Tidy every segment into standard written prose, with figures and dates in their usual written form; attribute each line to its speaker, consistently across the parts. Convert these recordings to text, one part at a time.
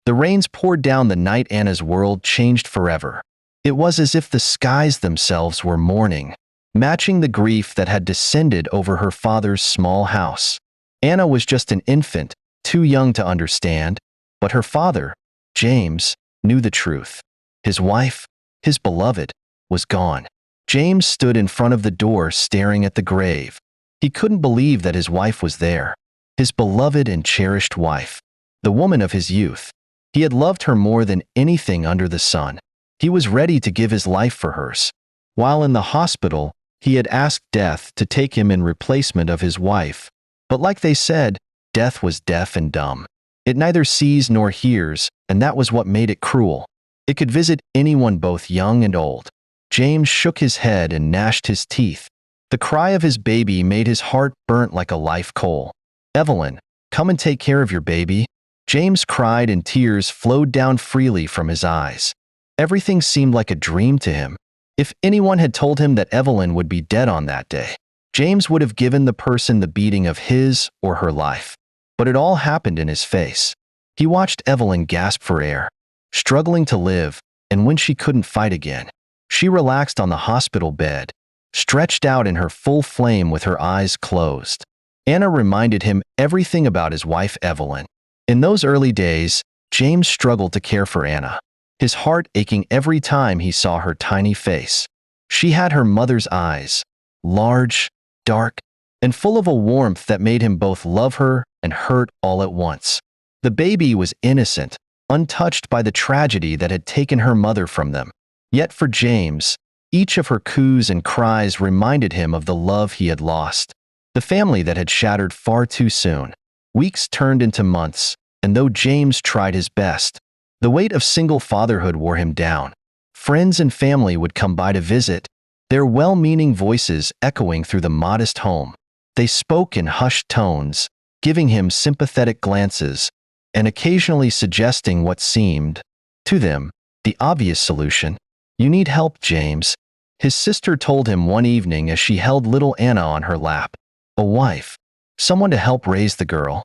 Speaker 1: The rains poured down the night Anna's world changed forever. It was as if the skies themselves were mourning, matching the grief that had descended over her father's small house. Anna was just an infant, too young to understand, but her father, James, knew the truth. His wife, his beloved, was gone. James stood in front of the door staring at the grave. He couldn't believe that his wife was there, his beloved and cherished wife, the woman of his youth. He had loved her more than anything under the sun. He was ready to give his life for hers. While in the hospital, he had asked death to take him in replacement of his wife. But like they said, death was deaf and dumb. It neither sees nor hears, and that was what made it cruel. It could visit anyone both young and old. James shook his head and gnashed his teeth. The cry of his baby made his heart burnt like a live coal. "Evelyn, come and take care of your baby." James cried and tears flowed down freely from his eyes. Everything seemed like a dream to him. If anyone had told him that Evelyn would be dead on that day, James would have given the person the beating of his or her life. But it all happened in his face. He watched Evelyn gasp for air, struggling to live, and when she couldn't fight again, she relaxed on the hospital bed, stretched out in her full flame with her eyes closed. Anna reminded him everything about his wife Evelyn. In those early days, James struggled to care for Anna, his heart aching every time he saw her tiny face. She had her mother's eyes, large, dark, and full of a warmth that made him both love her and hurt all at once. The baby was innocent, untouched by the tragedy that had taken her mother from them. Yet for James, each of her coos and cries reminded him of the love he had lost, the family that had shattered far too soon. Weeks turned into months, and though James tried his best, the weight of single fatherhood wore him down. Friends and family would come by to visit, their well-meaning voices echoing through the modest home. They spoke in hushed tones, giving him sympathetic glances, and occasionally suggesting what seemed, to them, the obvious solution. "You need help, James," his sister told him one evening as she held little Anna on her lap. "A wife. Someone to help raise the girl."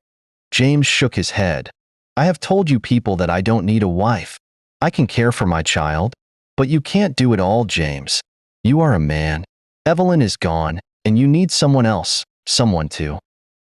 Speaker 1: James shook his head. "I have told you people that I don't need a wife. I can care for my child. But you can't do it all, James. You are a man. Evelyn is gone, and you need someone else, someone to.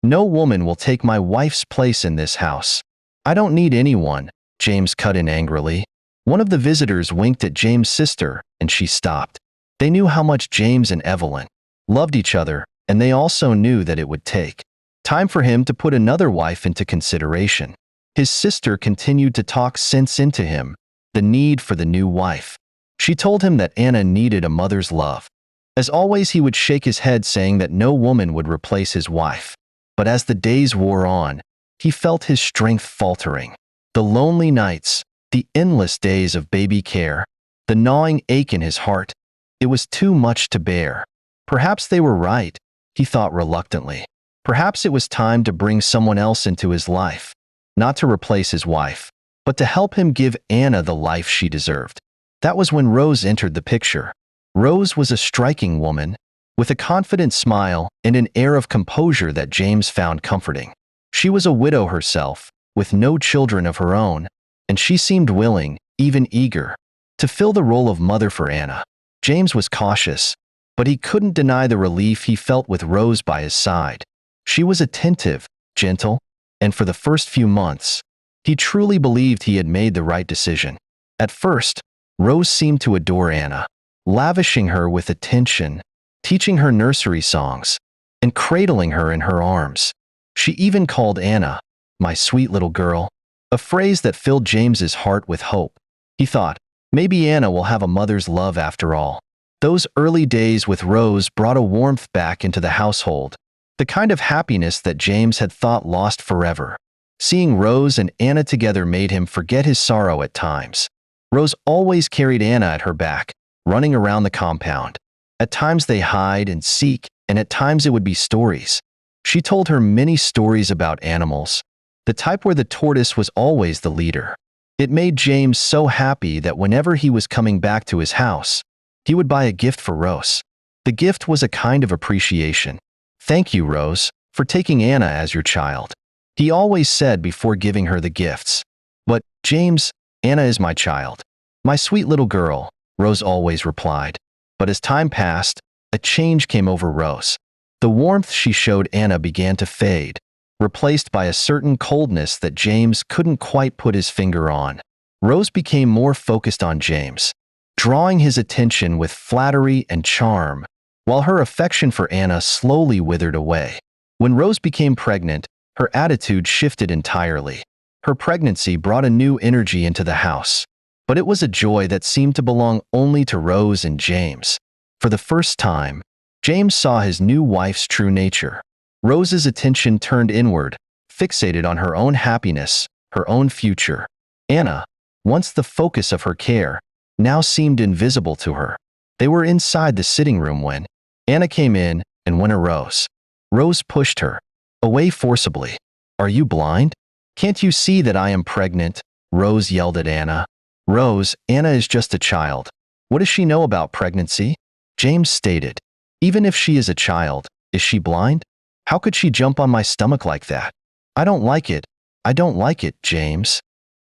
Speaker 1: No woman will take my wife's place in this house." "I don't need anyone," James cut in angrily. One of the visitors winked at James' sister, and she stopped. They knew how much James and Evelyn loved each other, and they also knew that it would take time for him to put another wife into consideration. His sister continued to talk sense into him, the need for the new wife. She told him that Anna needed a mother's love. As always, he would shake his head saying that no woman would replace his wife. But as the days wore on, he felt his strength faltering. The lonely nights, the endless days of baby care, the gnawing ache in his heart, it was too much to bear. Perhaps they were right, he thought reluctantly. Perhaps it was time to bring someone else into his life, not to replace his wife, but to help him give Anna the life she deserved. That was when Rose entered the picture. Rose was a striking woman, with a confident smile and an air of composure that James found comforting. She was a widow herself, with no children of her own, and she seemed willing, even eager, to fill the role of mother for Anna. James was cautious, but he couldn't deny the relief he felt with Rose by his side. She was attentive, gentle, and for the first few months, he truly believed he had made the right decision. At first, Rose seemed to adore Anna, lavishing her with attention, teaching her nursery songs, and cradling her in her arms. She even called Anna, "my sweet little girl," a phrase that filled James's heart with hope. He thought, maybe Anna will have a mother's love after all. Those early days with Rose brought a warmth back into the household, the kind of happiness that James had thought lost forever. Seeing Rose and Anna together made him forget his sorrow at times. Rose always carried Anna at her back, running around the compound. At times they hide and seek, and at times it would be stories. She told her many stories about animals, the type where the tortoise was always the leader. It made James so happy that whenever he was coming back to his house, he would buy a gift for Rose. The gift was a kind of appreciation. "Thank you, Rose, for taking Anna as your child," he always said before giving her the gifts. But, James, Anna is my child. My sweet little girl, Rose always replied. But as time passed, a change came over Rose. The warmth she showed Anna began to fade, replaced by a certain coldness that James couldn't quite put his finger on. Rose became more focused on James, drawing his attention with flattery and charm, while her affection for Anna slowly withered away. When Rose became pregnant, her attitude shifted entirely. Her pregnancy brought a new energy into the house, but it was a joy that seemed to belong only to Rose and James. For the first time, James saw his new wife's true nature. Rose's attention turned inward, fixated on her own happiness, her own future. Anna, once the focus of her care, now seemed invisible to her. They were inside the sitting room when Anna came in and went arose. Rose pushed her away forcibly. "Are you blind? Can't you see that I am pregnant?" Rose yelled at Anna. "Rose, Anna is just a child. What does she know about pregnancy?" James stated. "Even if she is a child, is she blind? How could she jump on my stomach like that? I don't like it. I don't like it, James."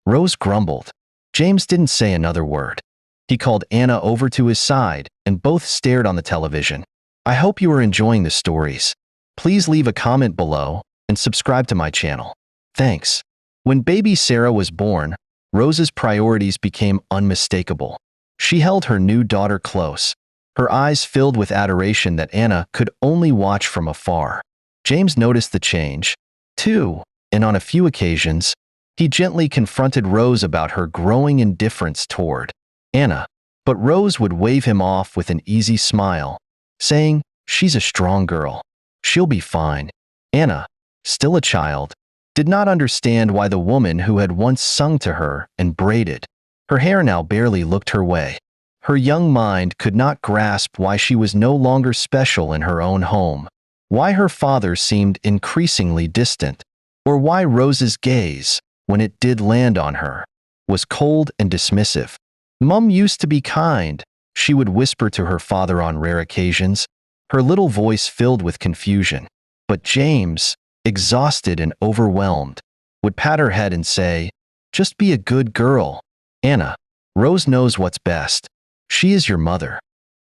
Speaker 1: Rose grumbled. James didn't say another word. He called Anna over to his side, and both stared on the television. I hope you are enjoying the stories. Please leave a comment below and subscribe to my channel. Thanks. When baby Sarah was born, Rose's priorities became unmistakable. She held her new daughter close, her eyes filled with adoration that Anna could only watch from afar. James noticed the change, too, and on a few occasions, he gently confronted Rose about her growing indifference toward Anna. But Rose would wave him off with an easy smile, saying, "She's a strong girl. She'll be fine." Anna, still a child, did not understand why the woman who had once sung to her and braided her hair now barely looked her way. Her young mind could not grasp why she was no longer special in her own home, why her father seemed increasingly distant, or why Rose's gaze, when it did land on her, was cold and dismissive. "Mum used to be kind," she would whisper to her father on rare occasions, her little voice filled with confusion. But James, exhausted and overwhelmed, would pat her head and say, "Just be a good girl, Anna. Rose knows what's best. She is your mother."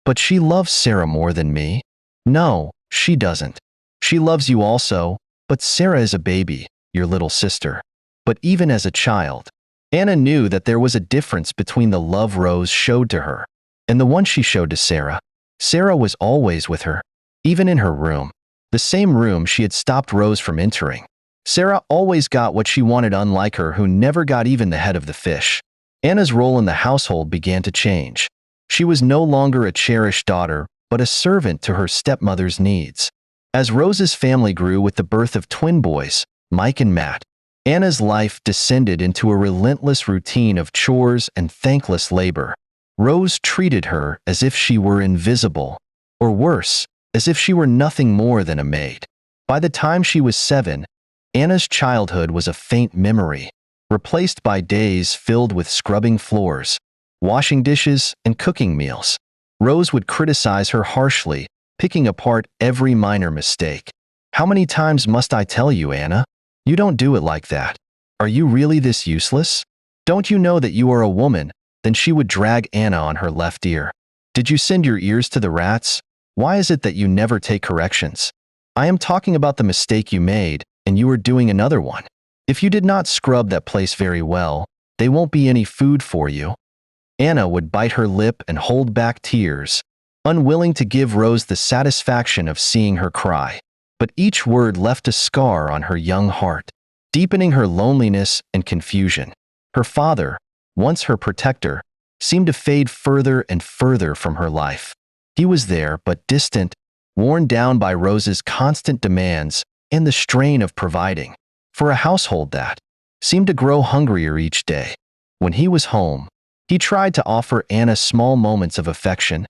Speaker 1: "But she loves Sarah more than me." "No, she doesn't. She loves you also, but Sarah is a baby, your little sister." But even as a child, Anna knew that there was a difference between the love Rose showed to her and the one she showed to Sarah. Sarah was always with her, even in her room, the same room she had stopped Rose from entering. Sarah always got what she wanted, unlike her, who never got even the head of the fish. Anna's role in the household began to change. She was no longer a cherished daughter, but a servant to her stepmother's needs. As Rose's family grew with the birth of twin boys, Mike and Matt, Anna's life descended into a relentless routine of chores and thankless labor. Rose treated her as if she were invisible, or worse, as if she were nothing more than a maid. By the time she was 7, Anna's childhood was a faint memory, replaced by days filled with scrubbing floors, washing dishes, and cooking meals. Rose would criticize her harshly, picking apart every minor mistake. "How many times must I tell you, Anna? You don't do it like that. Are you really this useless? Don't you know that you are a woman?" Then she would drag Anna on her left ear. "Did you send your ears to the rats? Why is it that you never take corrections? I am talking about the mistake you made, and you are doing another one. If you did not scrub that place very well, there won't be any food for you." Anna would bite her lip and hold back tears, unwilling to give Rose the satisfaction of seeing her cry. But each word left a scar on her young heart, deepening her loneliness and confusion. Her father, once her protector, seemed to fade further and further from her life. He was there, but distant, worn down by Rose's constant demands and the strain of providing for a household that seemed to grow hungrier each day. When he was home, he tried to offer Anna small moments of affection,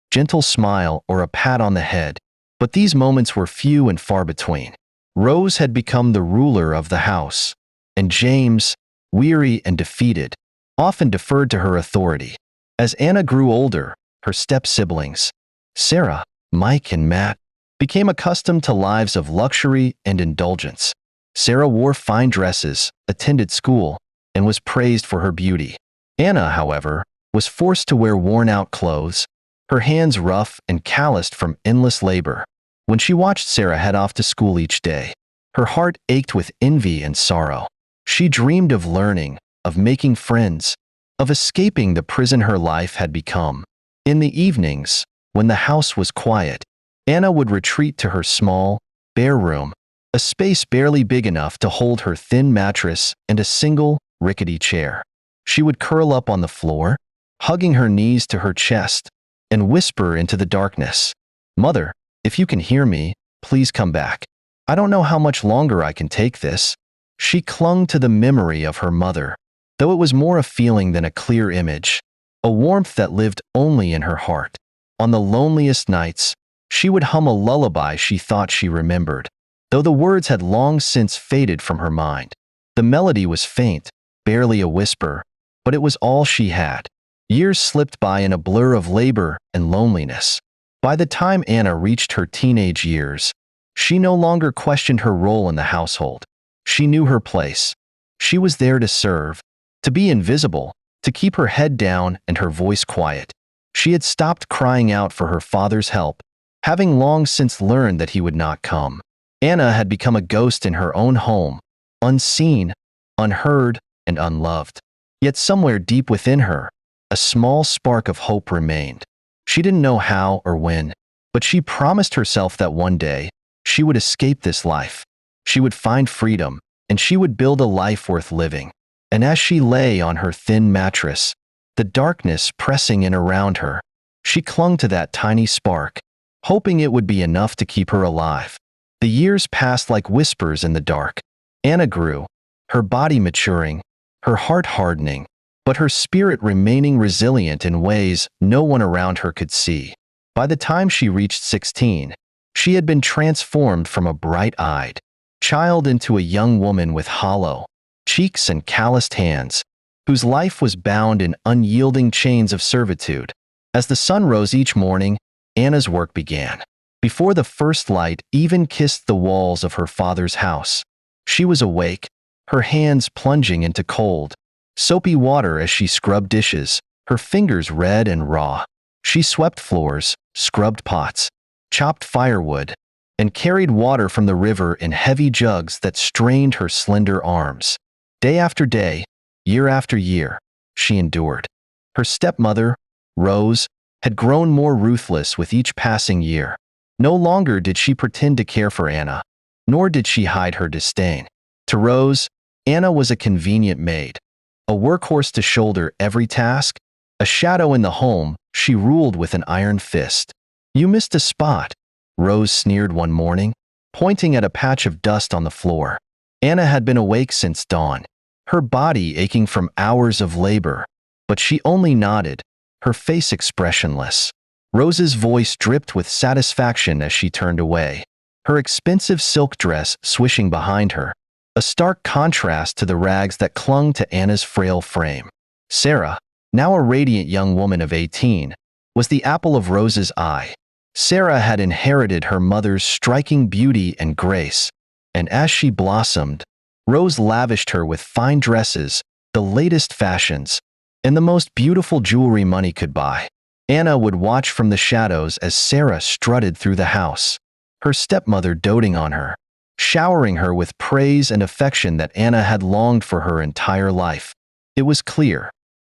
Speaker 1: gentle smile or a pat on the head, but these moments were few and far between. Rose had become the ruler of the house, and James, weary and defeated, often deferred to her authority. As Anna grew older, her step-siblings, Sarah, Mike, and Matt, became accustomed to lives of luxury and indulgence. Sarah wore fine dresses, attended school, and was praised for her beauty. Anna, however, was forced to wear worn-out clothes, her hands rough and calloused from endless labor. When she watched Sarah head off to school each day, her heart ached with envy and sorrow. She dreamed of learning, of making friends, of escaping the prison her life had become. In the evenings, when the house was quiet, Anna would retreat to her small, bare room, a space barely big enough to hold her thin mattress and a single, rickety chair. She would curl up on the floor, hugging her knees to her chest, and whisper into the darkness, "Mother, if you can hear me, please come back. I don't know how much longer I can take this." She clung to the memory of her mother, though it was more a feeling than a clear image, a warmth that lived only in her heart. On the loneliest nights, she would hum a lullaby she thought she remembered, though the words had long since faded from her mind. The melody was faint, barely a whisper, but it was all she had. Years slipped by in a blur of labor and loneliness. By the time Anna reached her teenage years, she no longer questioned her role in the household. She knew her place. She was there to serve, to be invisible, to keep her head down and her voice quiet. She had stopped crying out for her father's help, having long since learned that he would not come. Anna had become a ghost in her own home, unseen, unheard, and unloved. Yet somewhere deep within her, a small spark of hope remained. She didn't know how or when, but she promised herself that one day, she would escape this life. She would find freedom, and she would build a life worth living. And as she lay on her thin mattress, the darkness pressing in around her, she clung to that tiny spark, hoping it would be enough to keep her alive. The years passed like whispers in the dark. Anna grew, her body maturing, her heart hardening, but her spirit remaining resilient in ways no one around her could see. By the time she reached 16, she had been transformed from a bright-eyed child into a young woman with hollow cheeks and calloused hands, whose life was bound in unyielding chains of servitude. As the sun rose each morning, Anna's work began. Before the first light even kissed the walls of her father's house, she was awake, her hands plunging into cold, soapy water as she scrubbed dishes, her fingers red and raw. She swept floors, scrubbed pots, chopped firewood, and carried water from the river in heavy jugs that strained her slender arms. Day after day, year after year, she endured. Her stepmother, Rose, had grown more ruthless with each passing year. No longer did she pretend to care for Anna, nor did she hide her disdain. To Rose, Anna was a convenient maid, a workhorse to shoulder every task, a shadow in the home she ruled with an iron fist. "You missed a spot," Rose sneered one morning, pointing at a patch of dust on the floor. Anna had been awake since dawn, her body aching from hours of labor, but she only nodded, her face expressionless. Rose's voice dripped with satisfaction as she turned away, her expensive silk dress swishing behind her, a stark contrast to the rags that clung to Anna's frail frame. Sarah, now a radiant young woman of 18, was the apple of Rose's eye. Sarah had inherited her mother's striking beauty and grace, and as she blossomed, Rose lavished her with fine dresses, the latest fashions, and the most beautiful jewelry money could buy. Anna would watch from the shadows as Sarah strutted through the house, her stepmother doting on her, showering her with praise and affection that Anna had longed for her entire life. It was clear.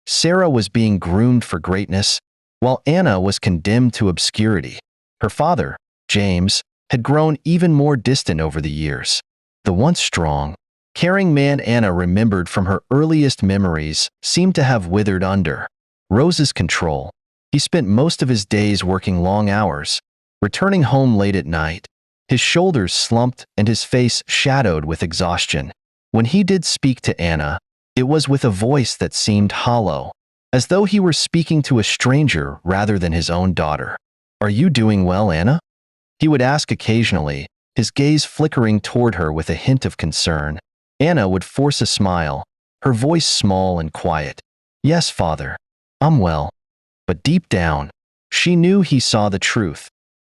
Speaker 1: Sarah was being groomed for greatness, while Anna was condemned to obscurity. Her father, James, had grown even more distant over the years. The once strong, caring man Anna remembered from her earliest memories seemed to have withered under Rose's control. He spent most of his days working long hours, returning home late at night, his shoulders slumped and his face shadowed with exhaustion. When he did speak to Anna, it was with a voice that seemed hollow, as though he were speaking to a stranger rather than his own daughter. "Are you doing well, Anna?" he would ask occasionally, his gaze flickering toward her with a hint of concern. Anna would force a smile, her voice small and quiet. "Yes, father, I'm well." But deep down, she knew he saw the truth.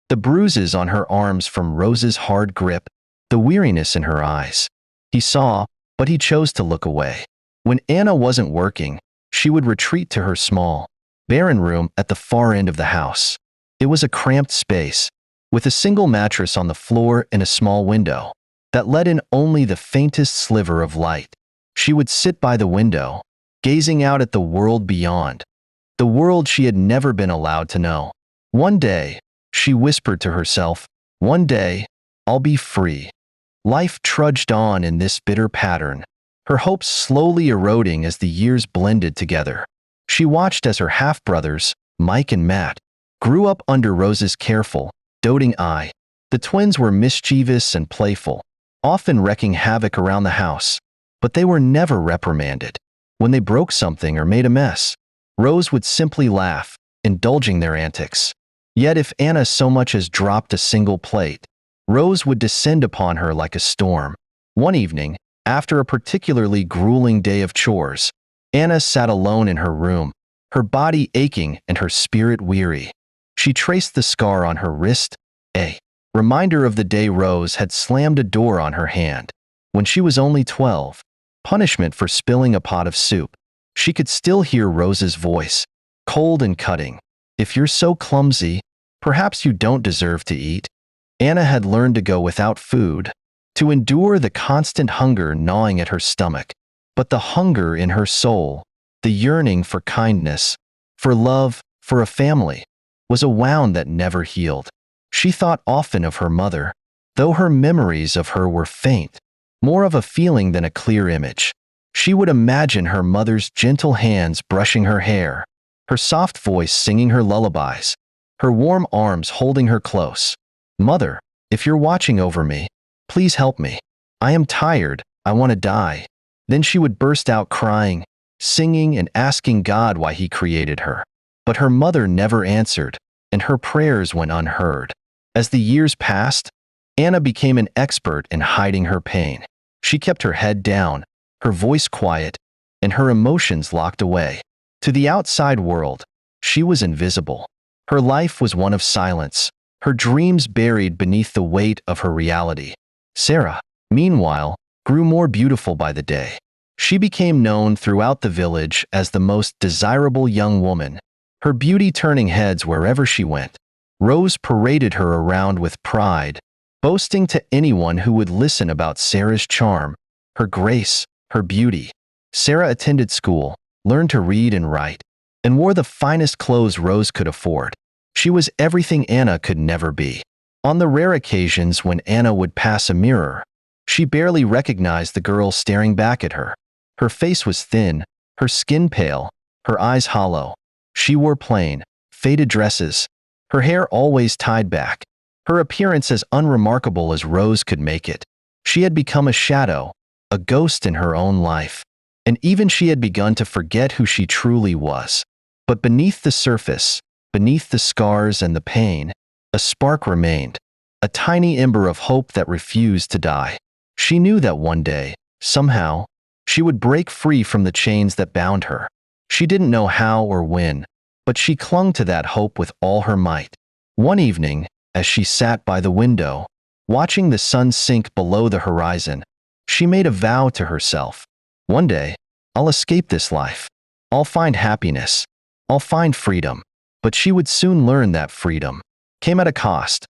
Speaker 1: The bruises on her arms from Rose's hard grip, the weariness in her eyes. He saw, but he chose to look away. When Anna wasn't working, she would retreat to her small, barren room at the far end of the house. It was a cramped space, with a single mattress on the floor and a small window that let in only the faintest sliver of light. She would sit by the window, gazing out at the world beyond, the world she had never been allowed to know. One day, she whispered to herself, "One day, I'll be free." Life trudged on in this bitter pattern, her hopes slowly eroding as the years blended together. She watched as her half-brothers, Mike and Matt, grew up under Rose's careful, doting eye. The twins were mischievous and playful, often wreaking havoc around the house, but they were never reprimanded. When they broke something or made a mess, Rose would simply laugh, indulging their antics. Yet if Anna so much as dropped a single plate, Rose would descend upon her like a storm. One evening, after a particularly grueling day of chores, Anna sat alone in her room, her body aching and her spirit weary. She traced the scar on her wrist, a reminder of the day Rose had slammed a door on her hand. When she was only 12, punishment for spilling a pot of soup. She could still hear Rose's voice, cold and cutting. "If you're so clumsy, perhaps you don't deserve to eat." Anna had learned to go without food, to endure the constant hunger gnawing at her stomach. But the hunger in her soul, the yearning for kindness, for love, for a family, was a wound that never healed. She thought often of her mother, though her memories of her were faint, more of a feeling than a clear image. She would imagine her mother's gentle hands brushing her hair, her soft voice singing her lullabies, her warm arms holding her close. "Mother, if you're watching over me, please help me. I am tired, I want to die." Then she would burst out crying, singing and asking God why he created her. But her mother never answered, and her prayers went unheard. As the years passed, Anna became an expert in hiding her pain. She kept her head down, her voice quiet, and her emotions locked away. To the outside world, she was invisible. Her life was one of silence, her dreams buried beneath the weight of her reality. Sarah, meanwhile, grew more beautiful by the day. She became known throughout the village as the most desirable young woman, her beauty turning heads wherever she went. Rose paraded her around with pride, boasting to anyone who would listen about Sarah's charm, her grace, her beauty. Sarah attended school, learned to read and write, and wore the finest clothes Rose could afford. She was everything Anna could never be. On the rare occasions when Anna would pass a mirror, she barely recognized the girl staring back at her. Her face was thin, her skin pale, her eyes hollow. She wore plain, faded dresses, her hair always tied back, her appearance as unremarkable as Rose could make it. She had become a shadow, a ghost in her own life, and even she had begun to forget who she truly was. But beneath the surface, beneath the scars and the pain, a spark remained, a tiny ember of hope that refused to die. She knew that one day, somehow, she would break free from the chains that bound her. She didn't know how or when, but she clung to that hope with all her might. One evening, as she sat by the window, watching the sun sink below the horizon, she made a vow to herself. "One day, I'll escape this life. I'll find happiness. I'll find freedom." But she would soon learn that freedom came at a cost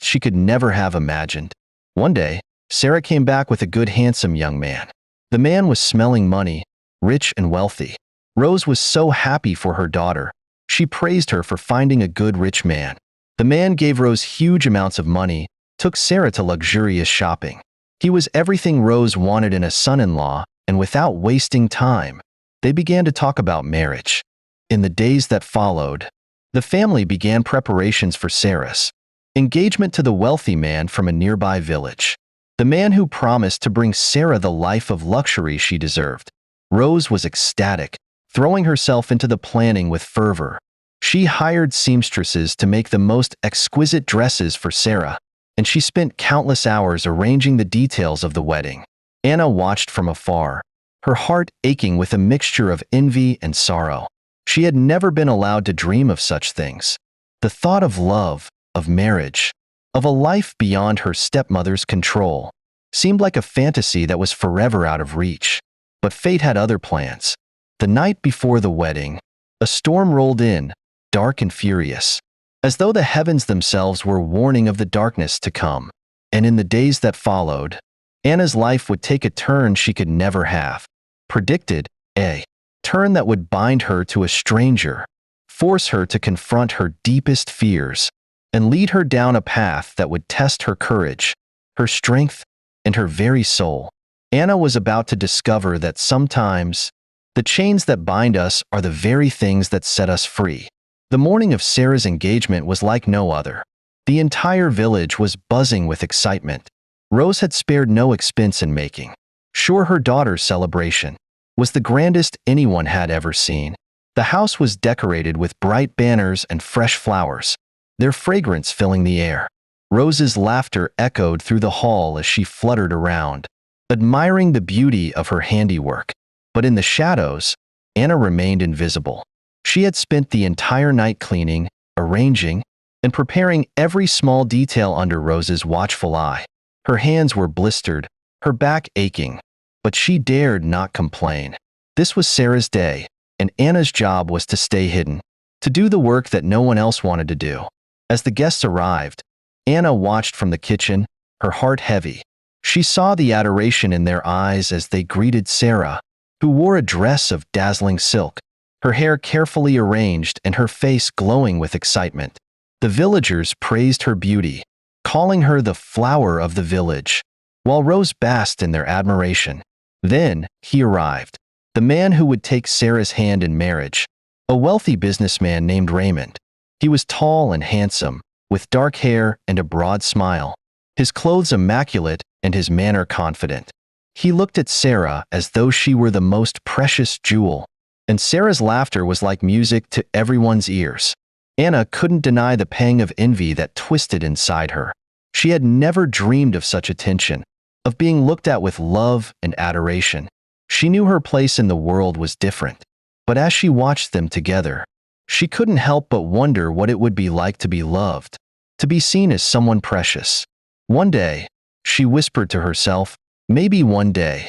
Speaker 1: she could never have imagined. One day, Sarah came back with a good, handsome young man. The man was smelling money, rich and wealthy. Rose was so happy for her daughter. She praised her for finding a good, rich man. The man gave Rose huge amounts of money, took Sarah to luxurious shopping. He was everything Rose wanted in a son-in-law, and without wasting time, they began to talk about marriage. In the days that followed, the family began preparations for Sarah's engagement to the wealthy man from a nearby village, the man who promised to bring Sarah the life of luxury she deserved. Rose was ecstatic, throwing herself into the planning with fervor. She hired seamstresses to make the most exquisite dresses for Sarah, and she spent countless hours arranging the details of the wedding. Anna watched from afar, her heart aching with a mixture of envy and sorrow. She had never been allowed to dream of such things. The thought of love, of marriage, of a life beyond her stepmother's control, seemed like a fantasy that was forever out of reach. But fate had other plans. The night before the wedding, a storm rolled in, dark and furious, as though the heavens themselves were warning of the darkness to come. And in the days that followed, Anna's life would take a turn she could never have predicted, a turn that would bind her to a stranger, force her to confront her deepest fears, and lead her down a path that would test her courage, her strength, and her very soul. Anna was about to discover that sometimes the chains that bind us are the very things that set us free. The morning of Sarah's engagement was like no other. The entire village was buzzing with excitement. Rose had spared no expense in making sure her daughter's celebration was the grandest anyone had ever seen. The house was decorated with bright banners and fresh flowers, their fragrance filling the air. Rose's laughter echoed through the hall as she fluttered around, admiring the beauty of her handiwork. But in the shadows, Anna remained invisible. She had spent the entire night cleaning, arranging, and preparing every small detail under Rose's watchful eye. Her hands were blistered, her back aching, but she dared not complain. This was Sarah's day, and Anna's job was to stay hidden, to do the work that no one else wanted to do. As the guests arrived, Anna watched from the kitchen, her heart heavy. She saw the adoration in their eyes as they greeted Sarah, who wore a dress of dazzling silk, her hair carefully arranged and her face glowing with excitement. The villagers praised her beauty, calling her the flower of the village, while Rose basked in their admiration. Then he arrived, the man who would take Sarah's hand in marriage, a wealthy businessman named Raymond. He was tall and handsome, with dark hair and a broad smile, his clothes immaculate and his manner confident. He looked at Sarah as though she were the most precious jewel, and Sarah's laughter was like music to everyone's ears. Anna couldn't deny the pang of envy that twisted inside her. She had never dreamed of such attention, of being looked at with love and adoration. She knew her place in the world was different, but as she watched them together, she couldn't help but wonder what it would be like to be loved, to be seen as someone precious. One day, she whispered to herself, maybe one day.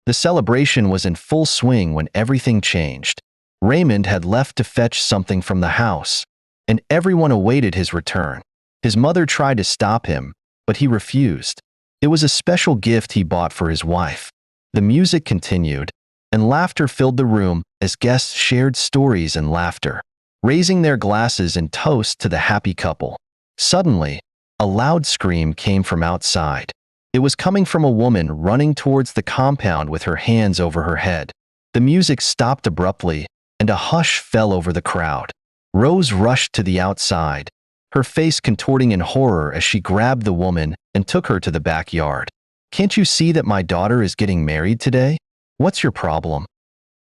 Speaker 1: The celebration was in full swing when everything changed. Raymond had left to fetch something from the house, and everyone awaited his return. His mother tried to stop him, but he refused. It was a special gift he bought for his wife. The music continued, and laughter filled the room as guests shared stories and laughter, raising their glasses in toast to the happy couple. Suddenly, a loud scream came from outside. It was coming from a woman running towards the compound with her hands over her head. The music stopped abruptly, and a hush fell over the crowd. Rose rushed to the outside, her face contorting in horror as she grabbed the woman and took her to the backyard. "Can't you see that my daughter is getting married today? What's your problem?"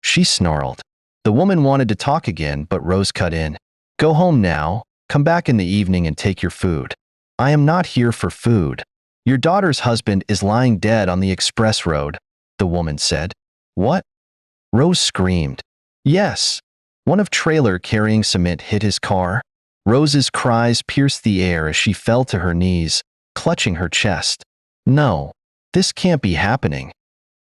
Speaker 1: she snarled. The woman wanted to talk again, but Rose cut in. "Go home now, come back in the evening and take your food." "I am not here for food. Your daughter's husband is lying dead on the express road," the woman said. "What?" Rose screamed. "Yes. One of trailer carrying cement hit his car." Rose's cries pierced the air as she fell to her knees, clutching her chest. "No, this can't be happening,"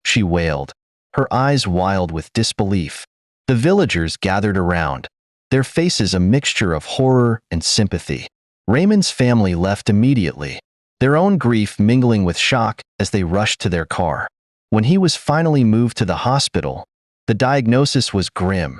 Speaker 1: she wailed, her eyes wild with disbelief. The villagers gathered around, their faces a mixture of horror and sympathy. Raymond's family left immediately, their own grief mingling with shock as they rushed to their car. When he was finally moved to the hospital, the diagnosis was grim.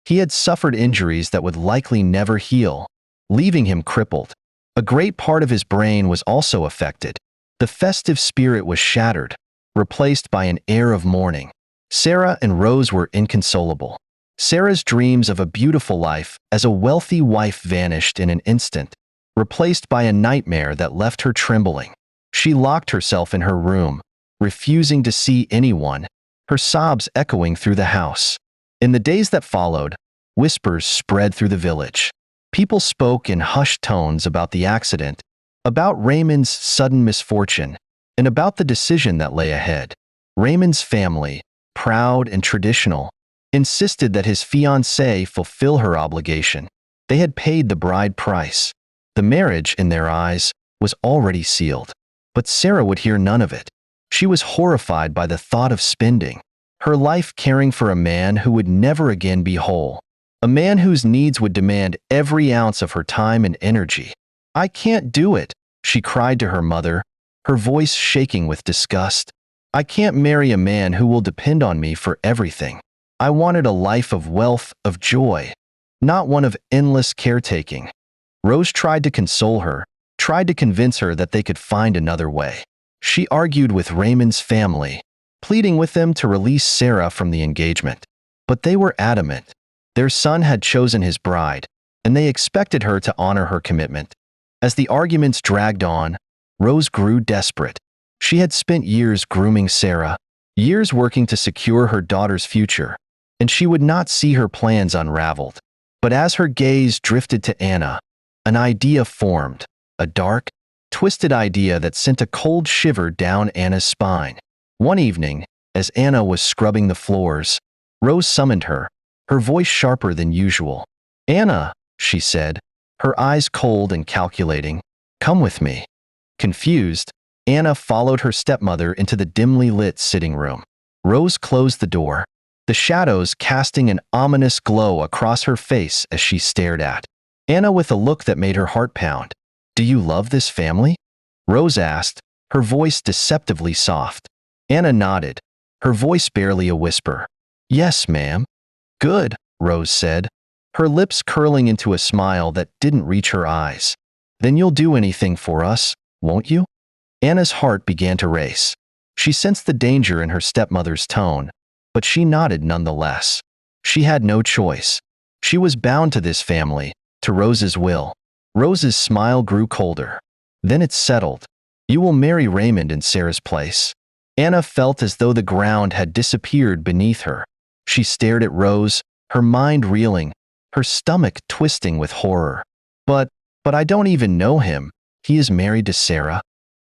Speaker 1: He had suffered injuries that would likely never heal, leaving him crippled. A great part of his brain was also affected. The festive spirit was shattered, replaced by an air of mourning. Sarah and Rose were inconsolable. Sarah's dreams of a beautiful life as a wealthy wife vanished in an instant, replaced by a nightmare that left her trembling. She locked herself in her room, refusing to see anyone, her sobs echoing through the house. In the days that followed, whispers spread through the village. People spoke in hushed tones about the accident, about Raymond's sudden misfortune, and about the decision that lay ahead. Raymond's family, proud and traditional, insisted that his fiancée fulfill her obligation. They had paid the bride price. The marriage, in their eyes, was already sealed. But Sarah would hear none of it. She was horrified by the thought of spending her life caring for a man who would never again be whole, a man whose needs would demand every ounce of her time and energy. "I can't do it," she cried to her mother, her voice shaking with disgust. "I can't marry a man who will depend on me for everything. I wanted a life of wealth, of joy, not one of endless caretaking." Rose tried to console her, tried to convince her that they could find another way. She argued with Raymond's family, pleading with them to release Sarah from the engagement. But they were adamant. Their son had chosen his bride, and they expected her to honor her commitment. As the arguments dragged on, Rose grew desperate. She had spent years grooming Sarah, years working to secure her daughter's future, and she would not see her plans unraveled. But as her gaze drifted to Anna, an idea formed, a dark, twisted idea that sent a cold shiver down Anna's spine. One evening, as Anna was scrubbing the floors, Rose summoned her, her voice sharper than usual. "Anna," she said, her eyes cold and calculating, "come with me." Confused, Anna followed her stepmother into the dimly lit sitting room. Rose closed the door, the shadows casting an ominous glow across her face as she stared at Anna with a look that made her heart pound. "Do you love this family?" Rose asked, her voice deceptively soft. Anna nodded, her voice barely a whisper. "Yes, ma'am." "Good," Rose said, her lips curling into a smile that didn't reach her eyes. "Then you'll do anything for us, won't you?" Anna's heart began to race. She sensed the danger in her stepmother's tone, but she nodded nonetheless. She had no choice. She was bound to this family, to Rose's will. Rose's smile grew colder. "Then it's settled. You will marry Raymond in Sarah's place." Anna felt as though the ground had disappeared beneath her. She stared at Rose, her mind reeling, her stomach twisting with horror. But I don't even know him. He is married to Sarah."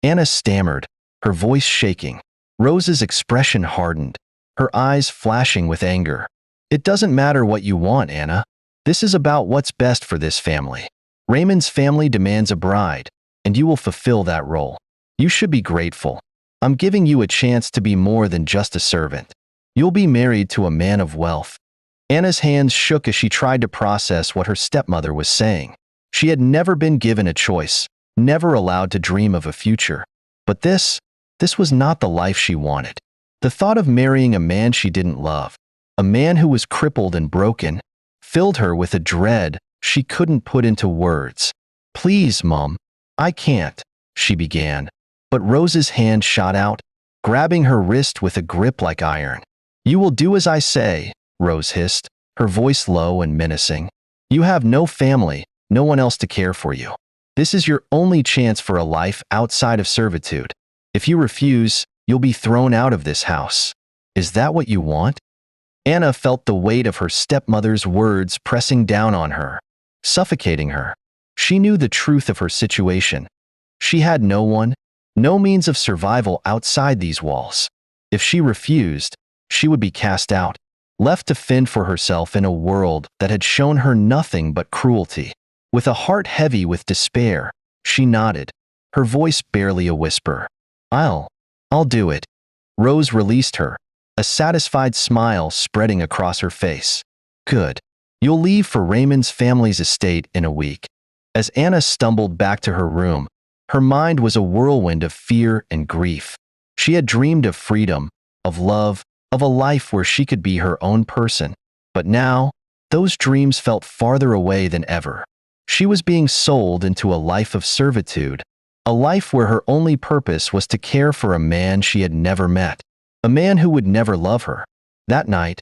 Speaker 1: Anna stammered, her voice shaking. Rose's expression hardened, her eyes flashing with anger. "It doesn't matter what you want, Anna. This is about what's best for this family. Raymond's family demands a bride, and you will fulfill that role. You should be grateful. I'm giving you a chance to be more than just a servant. You'll be married to a man of wealth." Anna's hands shook as she tried to process what her stepmother was saying. She had never been given a choice, never allowed to dream of a future. But this was not the life she wanted. The thought of marrying a man she didn't love, a man who was crippled and broken, filled her with a dread she couldn't put into words. "Please, Mum, I can't," she began. But Rose's hand shot out, grabbing her wrist with a grip like iron. "You will do as I say," Rose hissed, her voice low and menacing. "You have no family, no one else to care for you. This is your only chance for a life outside of servitude. If you refuse, you'll be thrown out of this house. Is that what you want?" Anna felt the weight of her stepmother's words pressing down on her, suffocating her. She knew the truth of her situation. She had no one, no means of survival outside these walls. If she refused, she would be cast out, left to fend for herself in a world that had shown her nothing but cruelty. With a heart heavy with despair, she nodded, her voice barely a whisper. I'll do it." Rose released her, a satisfied smile spreading across her face. "Good. You'll leave for Raymond's family's estate in a week." As Anna stumbled back to her room, her mind was a whirlwind of fear and grief. She had dreamed of freedom, of love, of a life where she could be her own person. But now, those dreams felt farther away than ever. She was being sold into a life of servitude, a life where her only purpose was to care for a man she had never met, a man who would never love her. That night,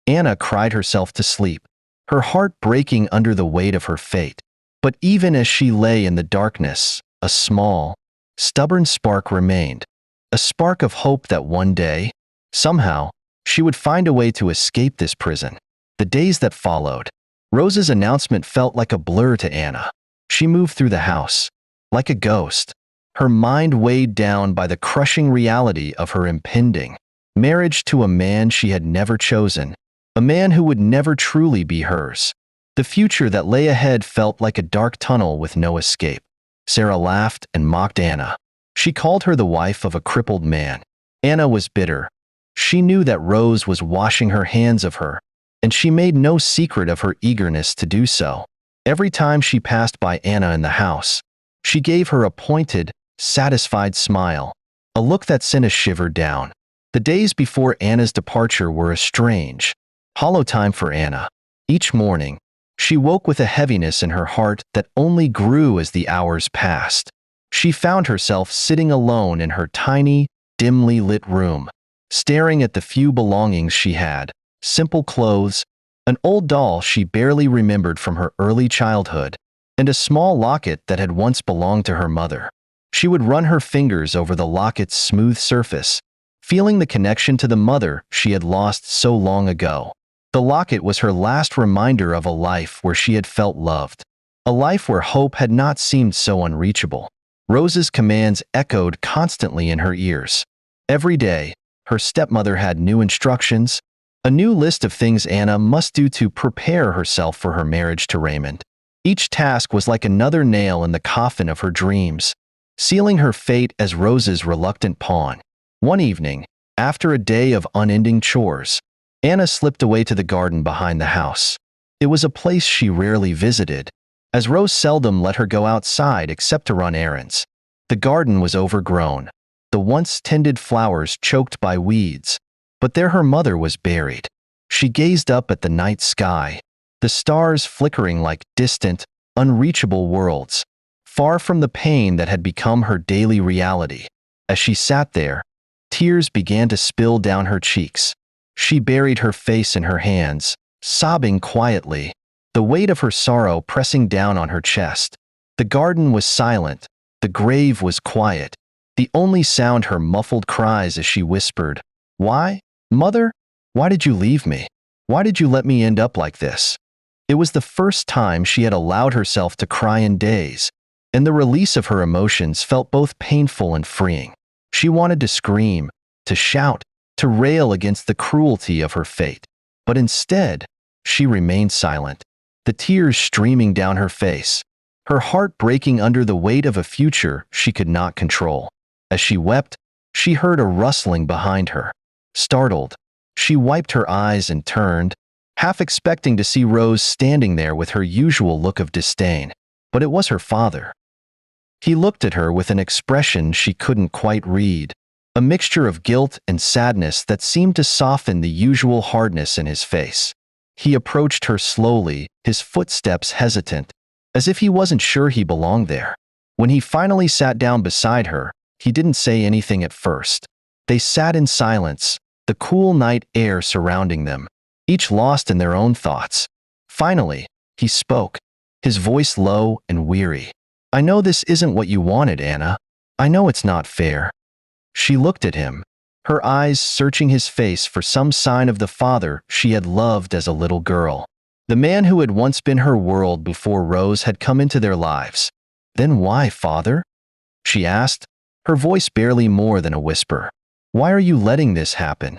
Speaker 1: Anna cried herself to sleep, her heart breaking under the weight of her fate. But even as she lay in the darkness, a small, stubborn spark remained, a spark of hope that one day, somehow, she would find a way to escape this prison. The days that followed, Rose's announcement felt like a blur to Anna. She moved through the house, like a ghost, her mind weighed down by the crushing reality of her impending marriage to a man she had never chosen, a man who would never truly be hers. The future that lay ahead felt like a dark tunnel with no escape. Sarah laughed and mocked Anna. She called her the wife of a crippled man. Anna was bitter. She knew that Rose was washing her hands of her, and she made no secret of her eagerness to do so. Every time she passed by Anna in the house, she gave her a pointed, satisfied smile, a look that sent a shiver down. The days before Anna's departure were a strange, hollow time for Anna. Each morning, she woke with a heaviness in her heart that only grew as the hours passed. She found herself sitting alone in her tiny, dimly lit room, staring at the few belongings she had: simple clothes, an old doll she barely remembered from her early childhood, and a small locket that had once belonged to her mother. She would run her fingers over the locket's smooth surface, feeling the connection to the mother she had lost so long ago. The locket was her last reminder of a life where she had felt loved, a life where hope had not seemed so unreachable. Rose's commands echoed constantly in her ears. Every day, her stepmother had new instructions, a new list of things Anna must do to prepare herself for her marriage to Raymond. Each task was like another nail in the coffin of her dreams, sealing her fate as Rose's reluctant pawn. One evening, after a day of unending chores, Anna slipped away to the garden behind the house. It was a place she rarely visited, as Rose seldom let her go outside except to run errands. The garden was overgrown, the once tended flowers choked by weeds, but there her mother was buried. She gazed up at the night sky, the stars flickering like distant, unreachable worlds, far from the pain that had become her daily reality. As she sat there, tears began to spill down her cheeks. She buried her face in her hands, sobbing quietly, the weight of her sorrow pressing down on her chest. The garden was silent, the grave was quiet, the only sound her muffled cries as she whispered, "Why, Mother? Why did you leave me? Why did you let me end up like this?" It was the first time she had allowed herself to cry in days, and the release of her emotions felt both painful and freeing. She wanted to scream, to shout, to rail against the cruelty of her fate. But instead, she remained silent, the tears streaming down her face, her heart breaking under the weight of a future she could not control. As she wept, she heard a rustling behind her. Startled, she wiped her eyes and turned, half expecting to see Rose standing there with her usual look of disdain. But it was her father. He looked at her with an expression she couldn't quite read, a mixture of guilt and sadness that seemed to soften the usual hardness in his face. He approached her slowly, his footsteps hesitant, as if he wasn't sure he belonged there. When he finally sat down beside her, he didn't say anything at first. They sat in silence, the cool night air surrounding them, each lost in their own thoughts. Finally, he spoke, his voice low and weary. "I know this isn't what you wanted, Anna. I know it's not fair." She looked at him, her eyes searching his face for some sign of the father she had loved as a little girl, the man who had once been her world before Rose had come into their lives. "Then why, Father?" she asked, her voice barely more than a whisper. "Why are you letting this happen?"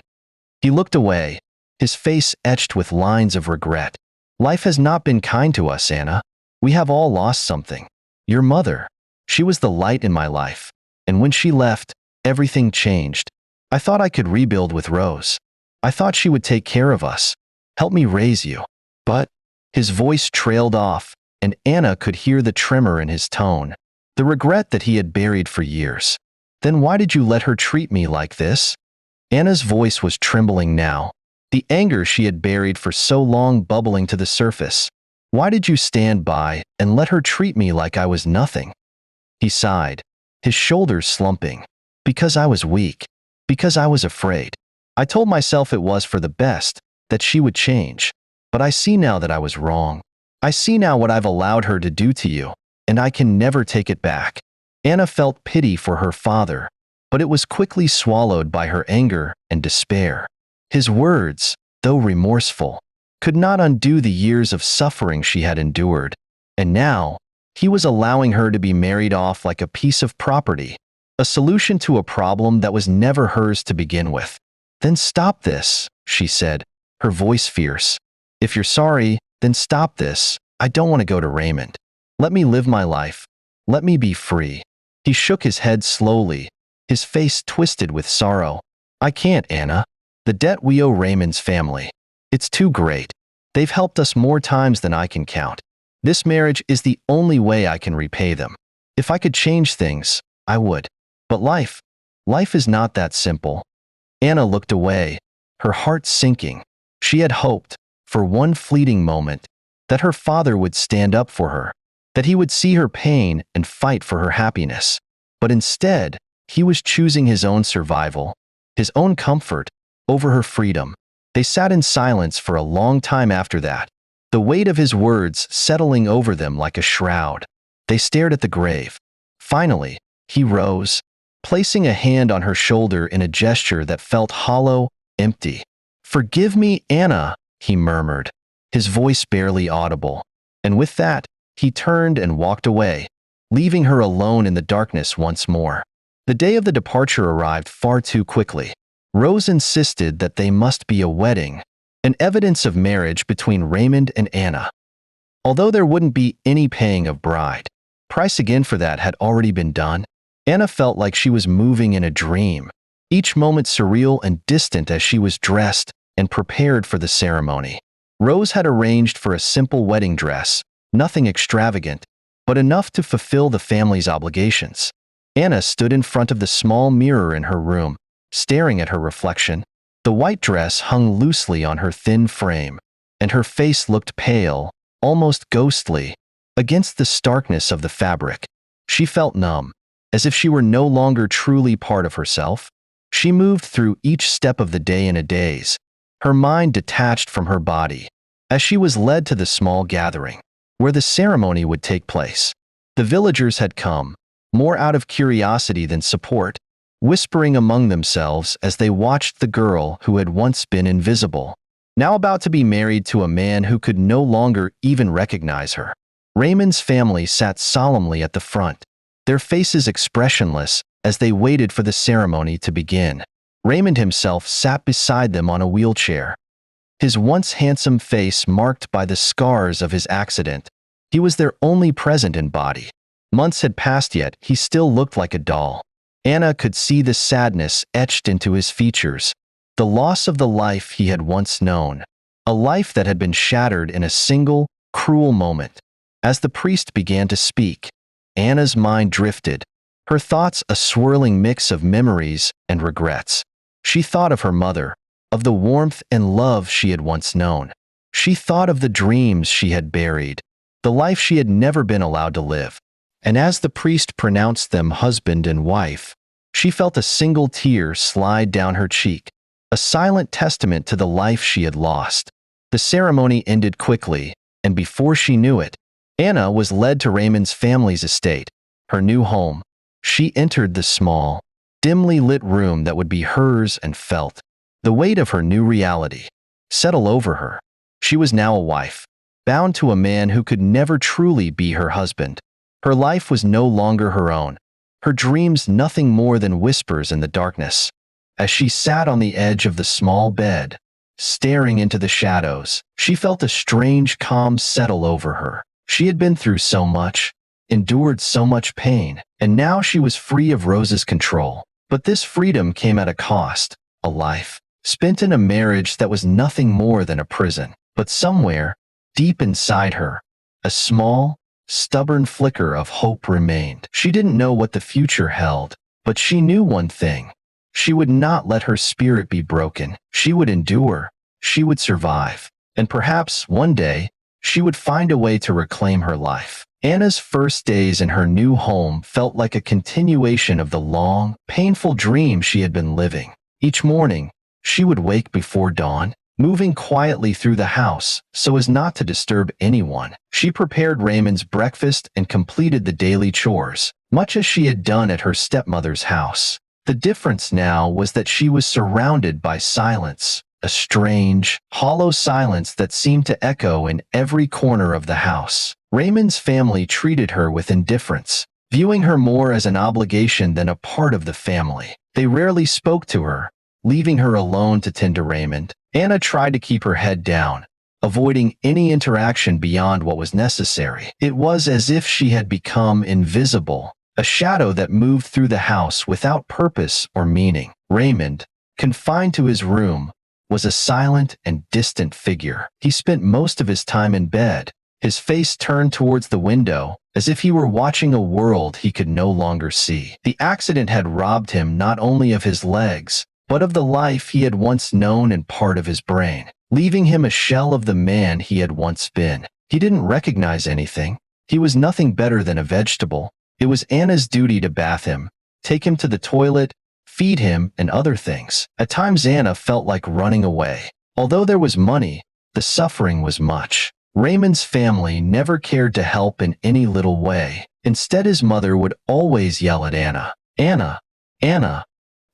Speaker 1: He looked away, his face etched with lines of regret. "Life has not been kind to us, Anna. We have all lost something. Your mother. She was the light in my life, and when she left, everything changed. I thought I could rebuild with Rose. I thought she would take care of us, help me raise you. But—" his voice trailed off, and Anna could hear the tremor in his tone, the regret that he had buried for years. "Then why did you let her treat me like this?" Anna's voice was trembling now, the anger she had buried for so long bubbling to the surface. "Why did you stand by and let her treat me like I was nothing?" He sighed, his shoulders slumping. "Because I was weak. Because I was afraid. I told myself it was for the best, that she would change. But I see now that I was wrong. I see now what I've allowed her to do to you, and I can never take it back." Anna felt pity for her father, but it was quickly swallowed by her anger and despair. His words, though remorseful, could not undo the years of suffering she had endured, and now, he was allowing her to be married off like a piece of property, a solution to a problem that was never hers to begin with. "Then stop this," she said, her voice fierce. "If you're sorry, then stop this. I don't want to go to Raymond. Let me live my life. Let me be free." He shook his head slowly, his face twisted with sorrow. "I can't, Anna. The debt we owe Raymond's family. It's too great. They've helped us more times than I can count. This marriage is the only way I can repay them. If I could change things, I would. But life is not that simple. Anna looked away, her heart sinking. She had hoped, for one fleeting moment, that her father would stand up for her, that he would see her pain and fight for her happiness. But instead, he was choosing his own survival, his own comfort, over her freedom. They sat in silence for a long time after that, the weight of his words settling over them like a shroud. They stared at the grave. Finally, he rose, placing a hand on her shoulder in a gesture that felt hollow, empty. "Forgive me, Anna," he murmured, his voice barely audible. And with that, he turned and walked away, leaving her alone in the darkness once more. The day of the departure arrived far too quickly. Rose insisted that they must be a wedding, an evidence of marriage between Raymond and Anna. Although there wouldn't be any paying of bride, price again for that had already been done. Anna felt like she was moving in a dream, each moment surreal and distant as she was dressed and prepared for the ceremony. Rose had arranged for a simple wedding dress, nothing extravagant, but enough to fulfill the family's obligations. Anna stood in front of the small mirror in her room, staring at her reflection. The white dress hung loosely on her thin frame, and her face looked pale, almost ghostly, against the starkness of the fabric. She felt numb, as if she were no longer truly part of herself. She moved through each step of the day in a daze, her mind detached from her body. As she was led to the small gathering, where the ceremony would take place, the villagers had come, more out of curiosity than support, whispering among themselves as they watched the girl who had once been invisible, now about to be married to a man who could no longer even recognize her. Raymond's family sat solemnly at the front, their faces expressionless as they waited for the ceremony to begin. Raymond himself sat beside them on a wheelchair, his once handsome face marked by the scars of his accident. He was their only present in body. Months had passed yet he still looked like a doll. Anna could see the sadness etched into his features, the loss of the life he had once known, a life that had been shattered in a single, cruel moment. As the priest began to speak, Anna's mind drifted, her thoughts a swirling mix of memories and regrets. She thought of her mother, of the warmth and love she had once known. She thought of the dreams she had buried, the life she had never been allowed to live. And as the priest pronounced them husband and wife, she felt a single tear slide down her cheek, a silent testament to the life she had lost. The ceremony ended quickly, and before she knew it, Anna was led to Raymond's family's estate, her new home. She entered the small, dimly lit room that would be hers and felt the weight of her new reality settle over her. She was now a wife, bound to a man who could never truly be her husband. Her life was no longer her own, her dreams nothing more than whispers in the darkness. As she sat on the edge of the small bed, staring into the shadows, she felt a strange calm settle over her. She had been through so much, endured so much pain, and now she was free of Rose's control. But this freedom came at a cost, a life spent in a marriage that was nothing more than a prison. But somewhere, deep inside her, a small, stubborn flicker of hope remained. She didn't know what the future held, but she knew one thing. She would not let her spirit be broken. She would endure. She would survive. And perhaps, one day, she would find a way to reclaim her life. Anna's first days in her new home felt like a continuation of the long, painful dream she had been living. Each morning, she would wake before dawn, moving quietly through the house so as not to disturb anyone. She prepared Raymond's breakfast and completed the daily chores, much as she had done at her stepmother's house. The difference now was that she was surrounded by silence, a strange, hollow silence that seemed to echo in every corner of the house. Raymond's family treated her with indifference, viewing her more as an obligation than a part of the family. They rarely spoke to her, leaving her alone to tend to Raymond. Anna tried to keep her head down, avoiding any interaction beyond what was necessary. It was as if she had become invisible, a shadow that moved through the house without purpose or meaning. Raymond, confined to his room, was a silent and distant figure. He spent most of his time in bed, his face turned towards the window, as if he were watching a world he could no longer see. The accident had robbed him not only of his legs, but of the life he had once known and part of his brain, leaving him a shell of the man he had once been. He didn't recognize anything. He was nothing better than a vegetable. It was Anna's duty to bath him, take him to the toilet, feed him, and other things. At times Anna felt like running away. Although there was money, the suffering was much. Raymond's family never cared to help in any little way. Instead, his mother would always yell at Anna. "Anna! Anna!"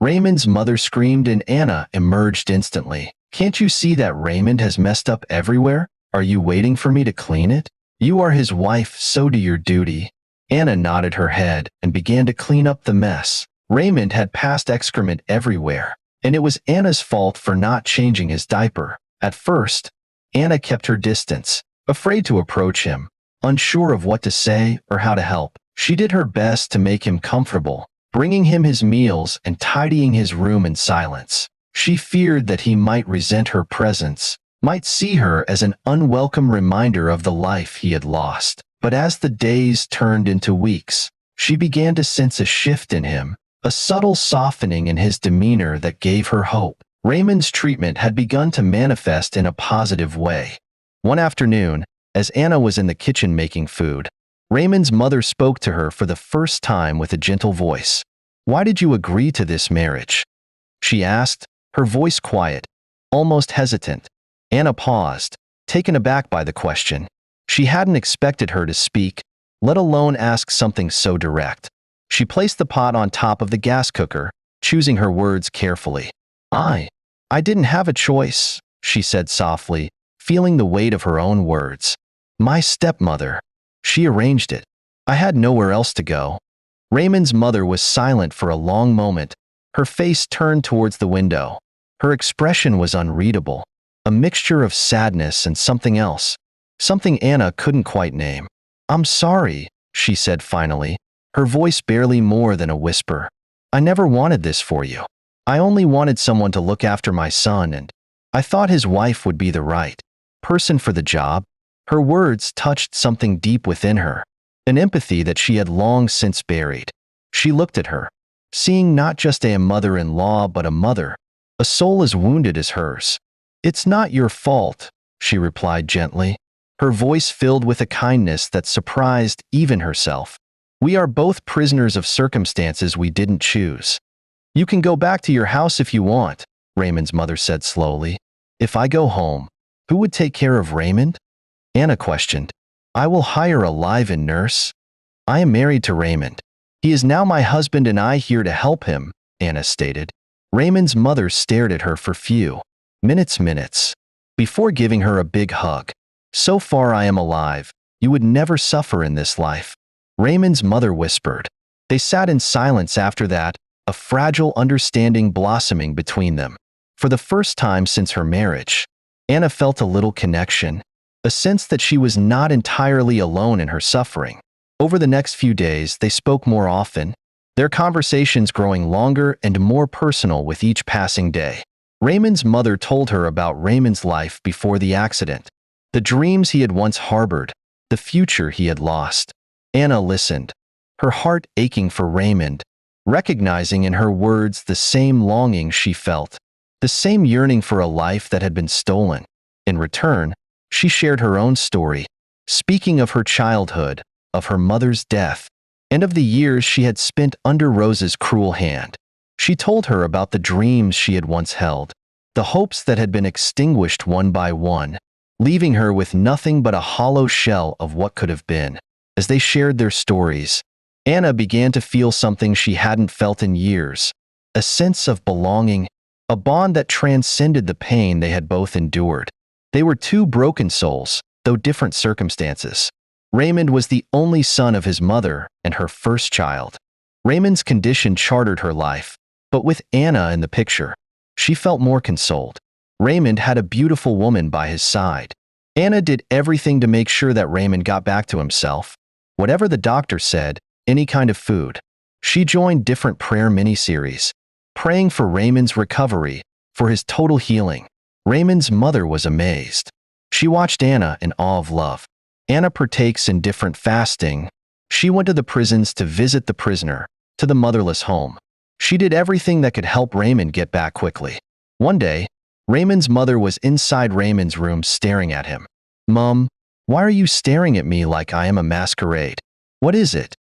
Speaker 1: Raymond's mother screamed and Anna emerged instantly. "Can't you see that Raymond has messed up everywhere? Are you waiting for me to clean it? You are his wife, so do your duty." Anna nodded her head and began to clean up the mess. Raymond had passed excrement everywhere, and it was Anna's fault for not changing his diaper. At first, Anna kept her distance, afraid to approach him, unsure of what to say or how to help. She did her best to make him comfortable, bringing him his meals and tidying his room in silence. She feared that he might resent her presence, might see her as an unwelcome reminder of the life he had lost. But as the days turned into weeks, she began to sense a shift in him, a subtle softening in his demeanor that gave her hope. Raymond's treatment had begun to manifest in a positive way. One afternoon, as Anna was in the kitchen making food, Raymond's mother spoke to her for the first time with a gentle voice. "Why did you agree to this marriage?" she asked, her voice quiet, almost hesitant. Anna paused, taken aback by the question. She hadn't expected her to speak, let alone ask something so direct. She placed the pot on top of the gas cooker, choosing her words carefully. I didn't have a choice," she said softly, feeling the weight of her own words. "My stepmother. She arranged it. I had nowhere else to go." Raymond's mother was silent for a long moment, her face turned towards the window. Her expression was unreadable, a mixture of sadness and something else, something Anna couldn't quite name. "I'm sorry," she said finally, her voice barely more than a whisper. "I never wanted this for you. I only wanted someone to look after my son, and I thought his wife would be the right person for the job." Her words touched something deep within her, an empathy that she had long since buried. She looked at her, seeing not just a mother-in-law but a mother, a soul as wounded as hers. "It's not your fault," she replied gently, her voice filled with a kindness that surprised even herself. "We are both prisoners of circumstances we didn't choose. You can go back to your house if you want," Raymond's mother said slowly. "If I go home, who would take care of Raymond?" Anna questioned. "I will hire a live-in nurse. I am married to Raymond. He is now my husband and I here to help him," Anna stated. Raymond's mother stared at her for few minutes, before giving her a big hug. "So far I am alive. You would never suffer in this life," Raymond's mother whispered. They sat in silence after that, a fragile understanding blossoming between them. For the first time since her marriage, Anna felt a little connection, a sense that she was not entirely alone in her suffering. Over the next few days, they spoke more often, their conversations growing longer and more personal with each passing day. Raymond's mother told her about Raymond's life before the accident, the dreams he had once harbored, the future he had lost. Anna listened, her heart aching for Raymond, recognizing in her words the same longing she felt, the same yearning for a life that had been stolen. In return, she shared her own story, speaking of her childhood, of her mother's death, and of the years she had spent under Rose's cruel hand. She told her about the dreams she had once held, the hopes that had been extinguished one by one, leaving her with nothing but a hollow shell of what could have been. As they shared their stories, Anna began to feel something she hadn't felt in years, a sense of belonging, a bond that transcended the pain they had both endured. They were two broken souls, though different circumstances. Raymond was the only son of his mother and her first child. Raymond's condition chartered her life, but with Anna in the picture, she felt more consoled. Raymond had a beautiful woman by his side. Anna did everything to make sure that Raymond got back to himself. Whatever the doctor said, any kind of food. She joined different prayer mini-series, praying for Raymond's recovery, for his total healing. Raymond's mother was amazed. She watched Anna in awe of love. Anna partakes in different fasting. She went to the prisons to visit the prisoner, to the motherless home. She did everything that could help Raymond get back quickly. One day, Raymond's mother was inside Raymond's room staring at him. "Mom, why are you staring at me like I am a masquerade? What is it?"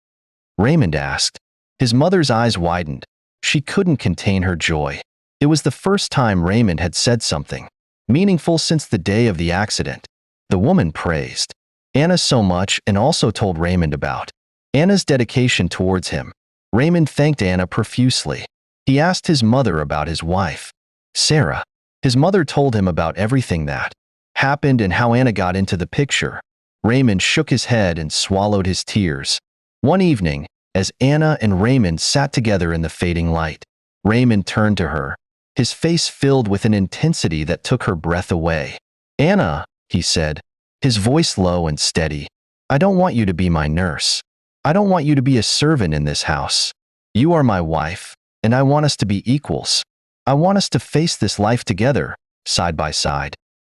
Speaker 1: Raymond asked. His mother's eyes widened. She couldn't contain her joy. It was the first time Raymond had said something meaningful since the day of the accident. The woman praised Anna so much and also told Raymond about Anna's dedication towards him. Raymond thanked Anna profusely. He asked his mother about his wife, Sarah. His mother told him about everything that happened and how Anna got into the picture. Raymond shook his head and swallowed his tears. One evening, as Anna and Raymond sat together in the fading light, Raymond turned to her, his face filled with an intensity that took her breath away. "Anna," he said, his voice low and steady, "I don't want you to be my nurse. I don't want you to be a servant in this house. You are my wife, and I want us to be equals. I want us to face this life together, side by side."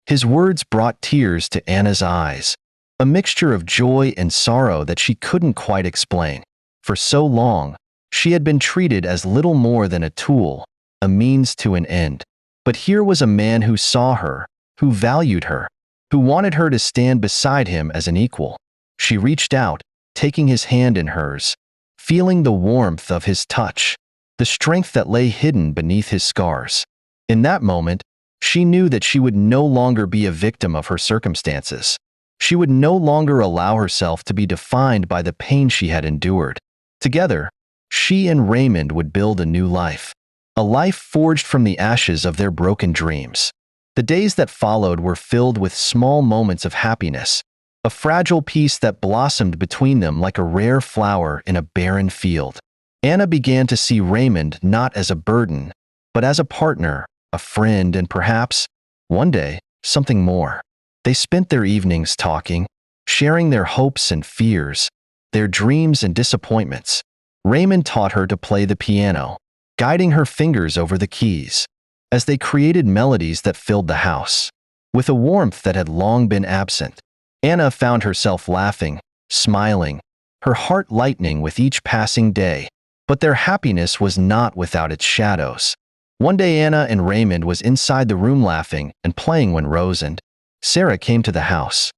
Speaker 1: His words brought tears to Anna's eyes, a mixture of joy and sorrow that she couldn't quite explain. For so long, she had been treated as little more than a tool, a means to an end. But here was a man who saw her, who valued her, who wanted her to stand beside him as an equal. She reached out, taking his hand in hers, feeling the warmth of his touch, the strength that lay hidden beneath his scars. In that moment, she knew that she would no longer be a victim of her circumstances. She would no longer allow herself to be defined by the pain she had endured. Together, she and Raymond would build a new life, a life forged from the ashes of their broken dreams. The days that followed were filled with small moments of happiness, a fragile peace that blossomed between them like a rare flower in a barren field. Anna began to see Raymond not as a burden, but as a partner, a friend, and perhaps, one day, something more. They spent their evenings talking, sharing their hopes and fears, their dreams and disappointments. Raymond taught her to play the piano, guiding her fingers over the keys, as they created melodies that filled the house. With a warmth that had long been absent, Anna found herself laughing, smiling, her heart lightening with each passing day. But their happiness was not without its shadows. One day Anna and Raymond was inside the room laughing and playing when Rose and Sarah came to the house.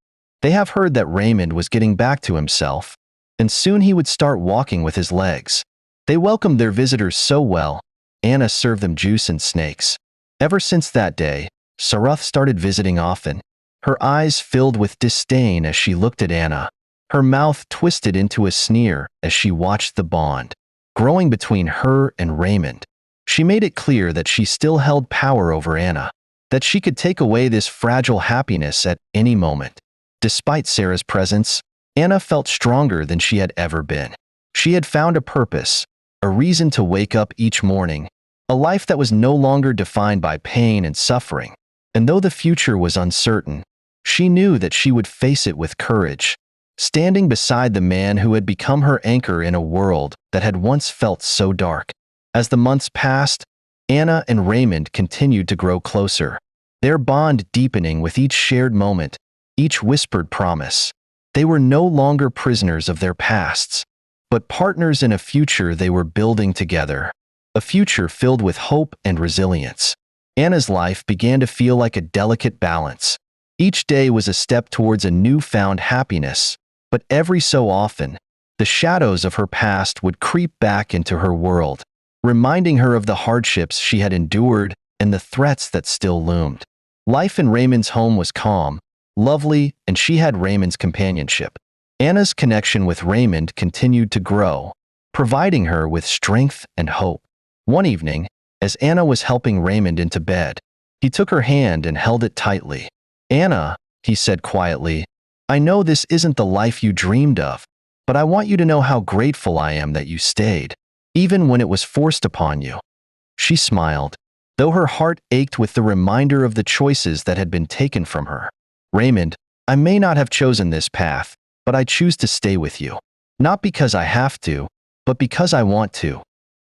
Speaker 1: They have heard that Raymond was getting back to himself, and soon he would start walking with his legs. They welcomed their visitors so well. Anna served them juice and snakes. Ever since that day, Sarah started visiting often. Her eyes filled with disdain as she looked at Anna, her mouth twisted into a sneer as she watched the bond growing between her and Raymond. She made it clear that she still held power over Anna, that she could take away this fragile happiness at any moment. Despite Sarah's presence, Anna felt stronger than she had ever been. She had found a purpose, a reason to wake up each morning, a life that was no longer defined by pain and suffering. And though the future was uncertain, she knew that she would face it with courage, standing beside the man who had become her anchor in a world that had once felt so dark. As the months passed, Anna and Raymond continued to grow closer, their bond deepening with each shared moment, each whispered promise. They were no longer prisoners of their pasts, but partners in a future they were building together, a future filled with hope and resilience. Anna's life began to feel like a delicate balance. Each day was a step towards a newfound happiness, but every so often, the shadows of her past would creep back into her world, reminding her of the hardships she had endured and the threats that still loomed. Life in Raymond's home was calm, lovely, and she had Raymond's companionship. Anna's connection with Raymond continued to grow, providing her with strength and hope. One evening, as Anna was helping Raymond into bed, he took her hand and held it tightly. "Anna," he said quietly, "I know this isn't the life you dreamed of, but I want you to know how grateful I am that you stayed, even when it was forced upon you." She smiled, though her heart ached with the reminder of the choices that had been taken from her. "Raymond, I may not have chosen this path, but I choose to stay with you. Not because I have to, but because I want to."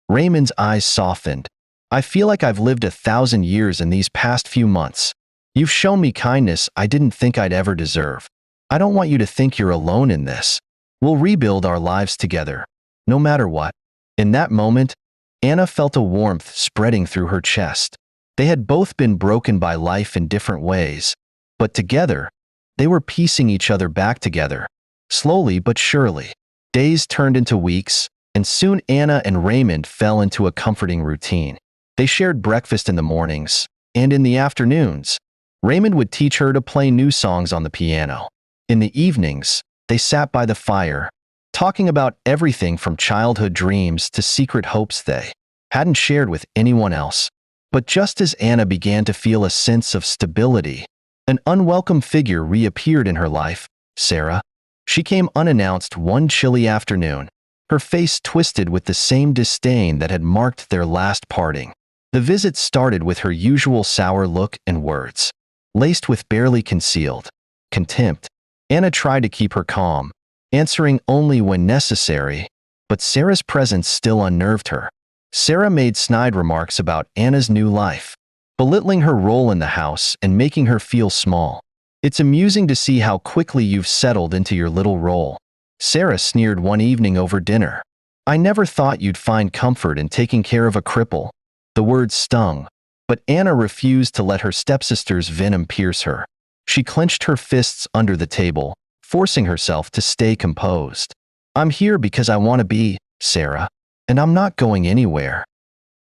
Speaker 1: Raymond's eyes softened. I feel like I've lived 1,000 years in these past few months. You've shown me kindness I didn't think I'd ever deserve. I don't want you to think you're alone in this. We'll rebuild our lives together, no matter what." In that moment, Anna felt a warmth spreading through her chest. They had both been broken by life in different ways, but together, they were piecing each other back together, slowly but surely. Days turned into weeks, and soon Anna and Raymond fell into a comforting routine. They shared breakfast in the mornings, and in the afternoons, Raymond would teach her to play new songs on the piano. In the evenings, they sat by the fire, talking about everything from childhood dreams to secret hopes they hadn't shared with anyone else. But just as Anna began to feel a sense of stability, an unwelcome figure reappeared in her life, Sarah. She came unannounced one chilly afternoon, her face twisted with the same disdain that had marked their last parting. The visit started with her usual sour look and words, laced with barely concealed contempt. Anna tried to keep her calm, answering only when necessary, but Sarah's presence still unnerved her. Sarah made snide remarks about Anna's new life, belittling her role in the house and making her feel small. "It's amusing to see how quickly you've settled into your little role," Sarah sneered one evening over dinner. "I never thought you'd find comfort in taking care of a cripple." The words stung, but Anna refused to let her stepsister's venom pierce her. She clenched her fists under the table, forcing herself to stay composed. "I'm here because I want to be, Sarah, and I'm not going anywhere."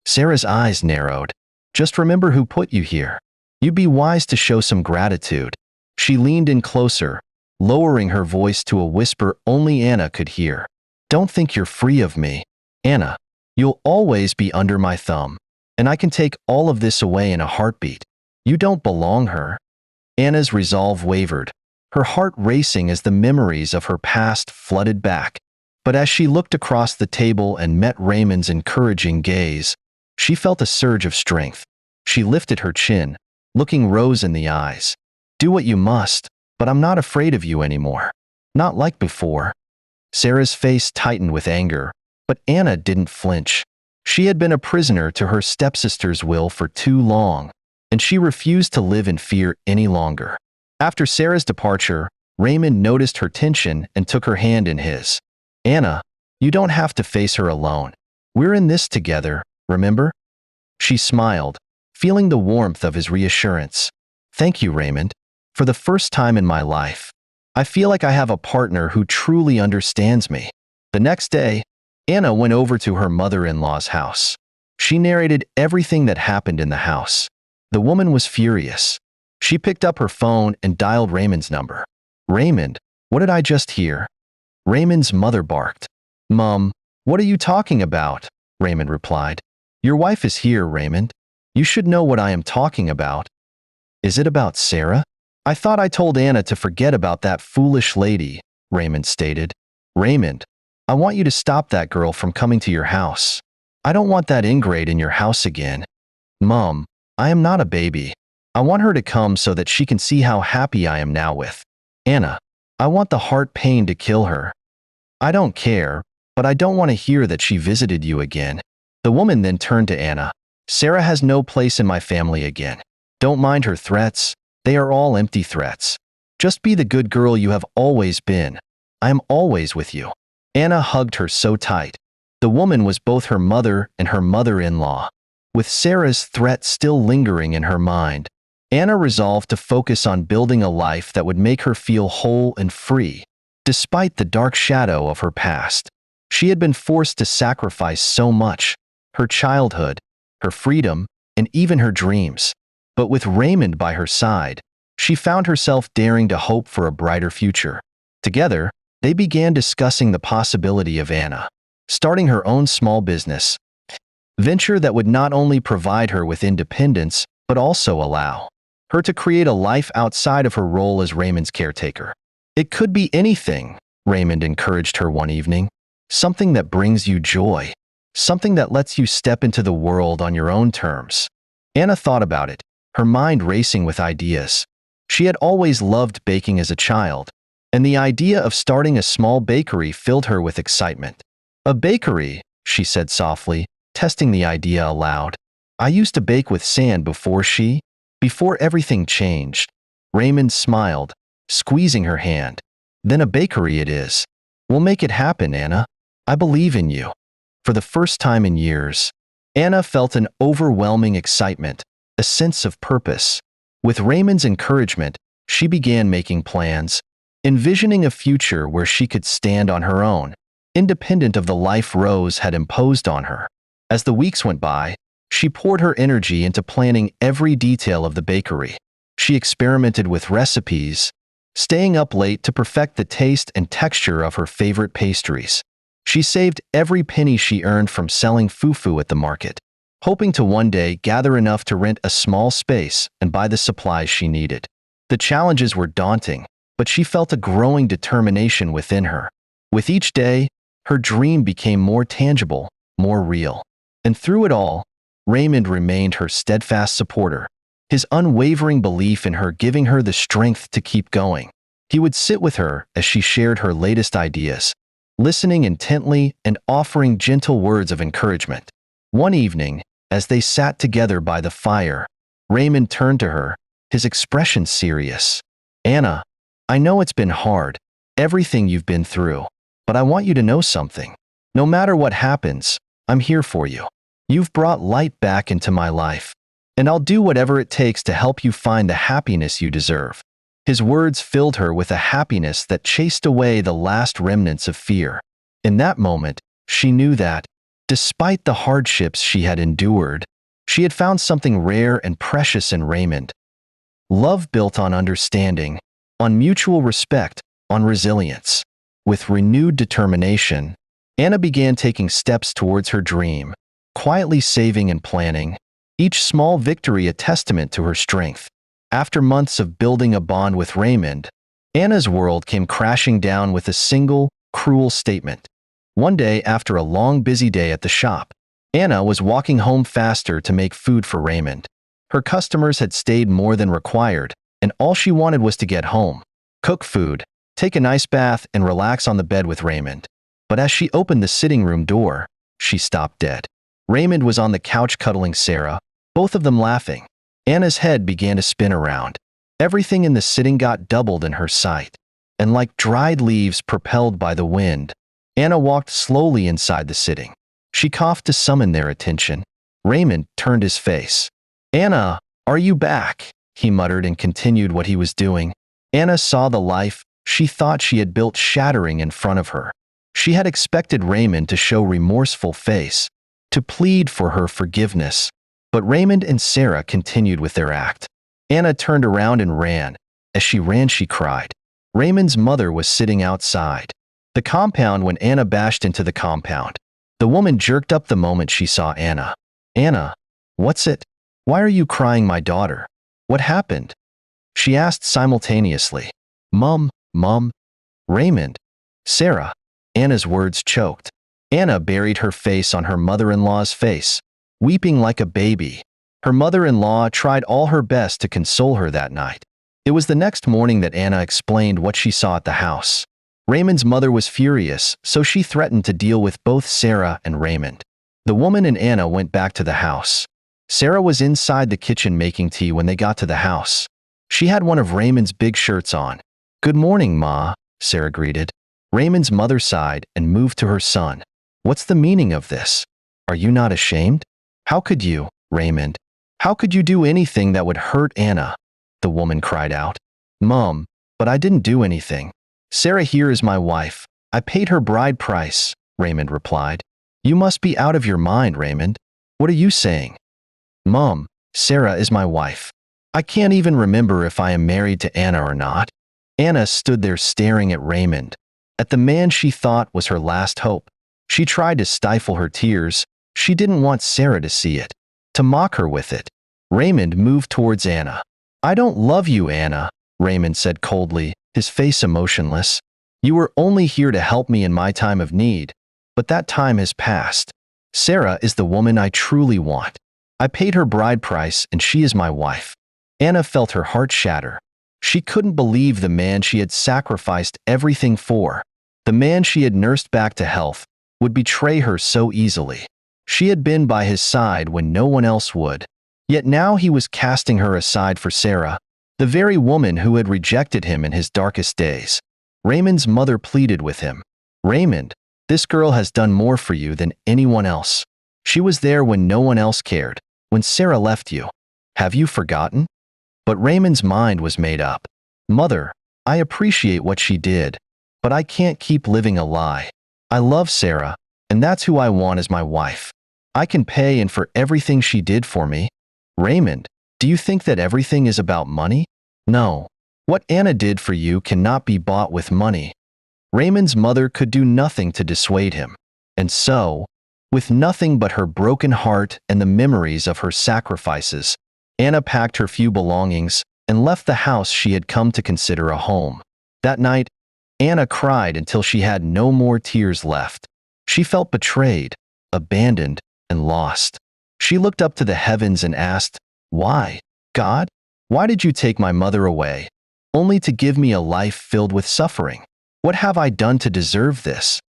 Speaker 1: Sarah's eyes narrowed. "Just remember who put you here. You'd be wise to show some gratitude." She leaned in closer, lowering her voice to a whisper only Anna could hear. "Don't think you're free of me, Anna. You'll always be under my thumb, and I can take all of this away in a heartbeat. You don't belong her." Anna's resolve wavered, her heart racing as the memories of her past flooded back. But as she looked across the table and met Raymond's encouraging gaze, she felt a surge of strength. She lifted her chin, looking Rose in the eyes. "Do what you must, but I'm not afraid of you anymore. Not like before." Sarah's face tightened with anger, but Anna didn't flinch. She had been a prisoner to her stepsister's will for too long, and she refused to live in fear any longer. After Sarah's departure, Raymond noticed her tension and took her hand in his. "Anna, you don't have to face her alone. We're in this together, remember?" She smiled, feeling the warmth of his reassurance. "Thank you, Raymond. For the first time in my life, I feel like I have a partner who truly understands me." The next day, Anna went over to her mother-in-law's house. She narrated everything that happened in the house. The woman was furious. She picked up her phone and dialed Raymond's number. "Raymond, what did I just hear?" Raymond's mother barked. "Mom, what are you talking about?" Raymond replied. "Your wife is here, Raymond. You should know what I am talking about." "Is it about Sarah?" "I thought I told Anna to forget about that foolish lady," Raymond stated. "Raymond, I want you to stop that girl from coming to your house. I don't want that ingrate in your house again." "Mom, I am not a baby. I want her to come so that she can see how happy I am now with Anna. I want the heart pain to kill her." "I don't care, but I don't want to hear that she visited you again." The woman then turned to Anna. "Sarah has no place in my family again. Don't mind her threats. They are all empty threats. Just be the good girl you have always been. I am always with you." Anna hugged her so tight. The woman was both her mother and her mother-in-law. With Sarah's threat still lingering in her mind, Anna resolved to focus on building a life that would make her feel whole and free. Despite the dark shadow of her past, she had been forced to sacrifice so much: her childhood, her freedom, and even her dreams. But with Raymond by her side, she found herself daring to hope for a brighter future. Together, they began discussing the possibility of Anna starting her own small business venture that would not only provide her with independence, but also allow her to create a life outside of her role as Raymond's caretaker. "It could be anything," Raymond encouraged her one evening. "Something that brings you joy. Something that lets you step into the world on your own terms." Anna thought about it, her mind racing with ideas. She had always loved baking as a child, and the idea of starting a small bakery filled her with excitement. "A bakery," she said softly, testing the idea aloud. I used to bake with sand before everything changed. Raymond smiled, squeezing her hand. Then a bakery it is. We'll make it happen, Anna. I believe in you. For the first time in years, Anna felt an overwhelming excitement, a sense of purpose. With Raymond's encouragement, she began making plans, envisioning a future where she could stand on her own, independent of the life Rose had imposed on her. As the weeks went by, she poured her energy into planning every detail of the bakery. She experimented with recipes, staying up late to perfect the taste and texture of her favorite pastries. She saved every penny she earned from selling fufu at the market, hoping to one day gather enough to rent a small space and buy the supplies she needed. The challenges were daunting, but she felt a growing determination within her. With each day, her dream became more tangible, more real. And through it all, Raymond remained her steadfast supporter, his unwavering belief in her giving her the strength to keep going. He would sit with her as she shared her latest ideas, listening intently and offering gentle words of encouragement. One evening, as they sat together by the fire, Raymond turned to her, his expression serious. Anna, I know it's been hard, everything you've been through, but I want you to know something. No matter what happens, I'm here for you. You've brought light back into my life, and I'll do whatever it takes to help you find the happiness you deserve. His words filled her with a happiness that chased away the last remnants of fear. In that moment, she knew that, despite the hardships she had endured, she had found something rare and precious in Raymond. Love built on understanding, on mutual respect, on resilience. With renewed determination, Anna began taking steps towards her dream, quietly saving and planning, each small victory a testament to her strength. After months of building a bond with Raymond, Anna's world came crashing down with a single, cruel statement. One day, after a long, busy day at the shop, Anna was walking home faster to make food for Raymond. Her customers had stayed more than required, and all she wanted was to get home, cook food, take a nice bath, and relax on the bed with Raymond. But as she opened the sitting room door, she stopped dead. Raymond was on the couch cuddling Sarah, both of them laughing. Anna's head began to spin around. Everything in the sitting got doubled in her sight, and like dried leaves propelled by the wind, Anna walked slowly inside the sitting. She coughed to summon their attention. Raymond turned his face. Anna, are you back? He muttered and continued what he was doing. Anna saw the life she thought she had built shattering in front of her. She had expected Raymond to show remorseful face, to plead for her forgiveness. But Raymond and Sarah continued with their act. Anna turned around and ran. As she ran, she cried. Raymond's mother was sitting outside the compound when Anna bashed into the compound. The woman jerked up the moment she saw Anna. Anna, what's it? Why are you crying, my daughter? What happened? She asked simultaneously. Mum, Raymond, Sarah. Anna's words choked. Anna buried her face on her mother-in-law's face, weeping like a baby. Her mother-in-law tried all her best to console her that night. It was the next morning that Anna explained what she saw at the house. Raymond's mother was furious, so she threatened to deal with both Sarah and Raymond. The woman and Anna went back to the house. Sarah was inside the kitchen making tea when they got to the house. She had one of Raymond's big shirts on. Good morning, Ma, Sarah greeted. Raymond's mother sighed and moved to her son. What's the meaning of this? Are you not ashamed? How could you, Raymond? How could you do anything that would hurt Anna? The woman cried out. Mom, but I didn't do anything. Sarah here is my wife. I paid her bride price, Raymond replied. You must be out of your mind, Raymond. What are you saying? Mom, Sarah is my wife. I can't even remember if I am married to Anna or not. Anna stood there staring at Raymond, at the man she thought was her last hope. She tried to stifle her tears. She didn't want Sarah to see it, to mock her with it. Raymond moved towards Anna. I don't love you, Anna, Raymond said coldly, his face emotionless. You were only here to help me in my time of need, but that time has passed. Sarah is the woman I truly want. I paid her bride price and she is my wife. Anna felt her heart shatter. She couldn't believe the man she had sacrificed everything for, the man she had nursed back to health, would betray her so easily. She had been by his side when no one else would. Yet now he was casting her aside for Sarah, the very woman who had rejected him in his darkest days. Raymond's mother pleaded with him. "Raymond, this girl has done more for you than anyone else. She was there when no one else cared, when Sarah left you. Have you forgotten?" But Raymond's mind was made up. "Mother, I appreciate what she did, but I can't keep living a lie. I love Sarah, and that's who I want as my wife. I can pay and for everything she did for me." "Raymond, do you think that everything is about money? No. What Anna did for you cannot be bought with money." Raymond's mother could do nothing to dissuade him. And so, with nothing but her broken heart and the memories of her sacrifices, Anna packed her few belongings and left the house she had come to consider a home. That night, Anna cried until she had no more tears left. She felt betrayed, abandoned, and lost. She looked up to the heavens and asked, "Why, God? Why did you take my mother away, only to give me a life filled with suffering? What have I done to deserve this?"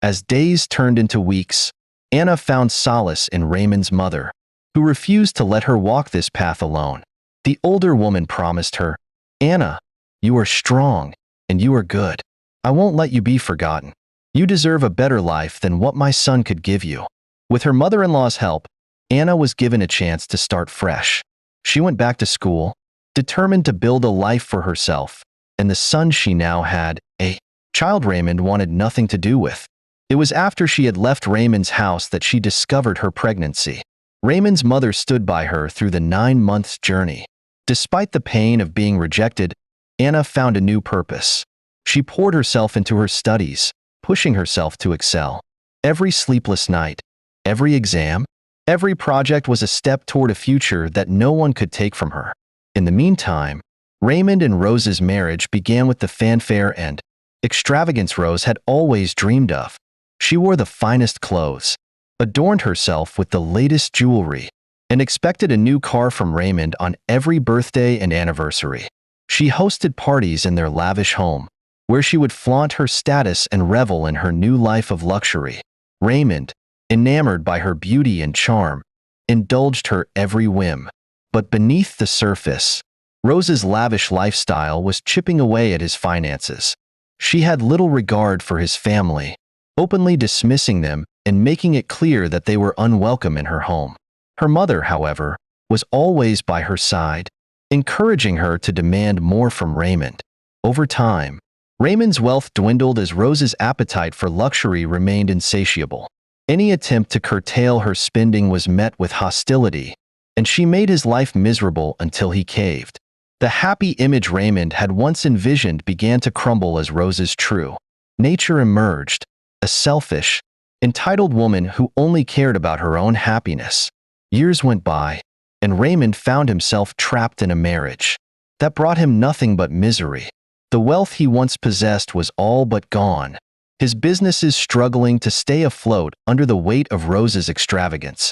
Speaker 1: As days turned into weeks, Anna found solace in Raymond's mother, who refused to let her walk this path alone. The older woman promised her, "Anna, you are strong, and you are good. I won't let you be forgotten. You deserve a better life than what my son could give you." With her mother-in-law's help, Anna was given a chance to start fresh. She went back to school, determined to build a life for herself, and the son she now had, a child Raymond wanted nothing to do with. It was after she had left Raymond's house that she discovered her pregnancy. Raymond's mother stood by her through the 9 months journey. Despite the pain of being rejected, Anna found a new purpose. She poured herself into her studies, pushing herself to excel. Every sleepless night, every exam, every project was a step toward a future that no one could take from her. In the meantime, Raymond and Rose's marriage began with the fanfare and extravagance Rose had always dreamed of. She wore the finest clothes, adorned herself with the latest jewelry, and expected a new car from Raymond on every birthday and anniversary. She hosted parties in their lavish home, where she would flaunt her status and revel in her new life of luxury. Raymond, enamored by her beauty and charm, indulged her every whim. But beneath the surface, Rose's lavish lifestyle was chipping away at his finances. She had little regard for his family, openly dismissing them and making it clear that they were unwelcome in her home. Her mother, however, was always by her side, encouraging her to demand more from Raymond. Over time, Raymond's wealth dwindled as Rose's appetite for luxury remained insatiable. Any attempt to curtail her spending was met with hostility, and she made his life miserable until he caved. The happy image Raymond had once envisioned began to crumble as Rose's true nature emerged, a selfish, entitled woman who only cared about her own happiness. Years went by, and Raymond found himself trapped in a marriage that brought him nothing but misery. The wealth he once possessed was all but gone, his businesses struggling to stay afloat under the weight of Rose's extravagance.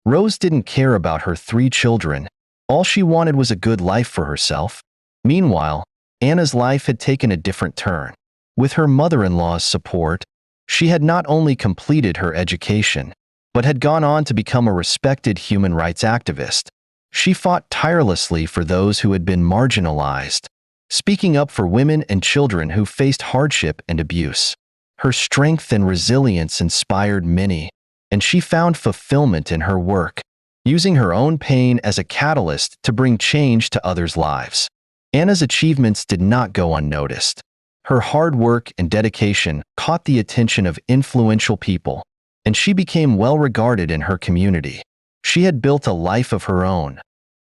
Speaker 1: Rose didn't care about her 3 children. All she wanted was a good life for herself. Meanwhile, Anna's life had taken a different turn. With her mother-in-law's support, she had not only completed her education, but had gone on to become a respected human rights activist. She fought tirelessly for those who had been marginalized, speaking up for women and children who faced hardship and abuse. Her strength and resilience inspired many, and she found fulfillment in her work, using her own pain as a catalyst to bring change to others' lives. Anna's achievements did not go unnoticed. Her hard work and dedication caught the attention of influential people, and she became well regarded in her community. She had built a life of her own,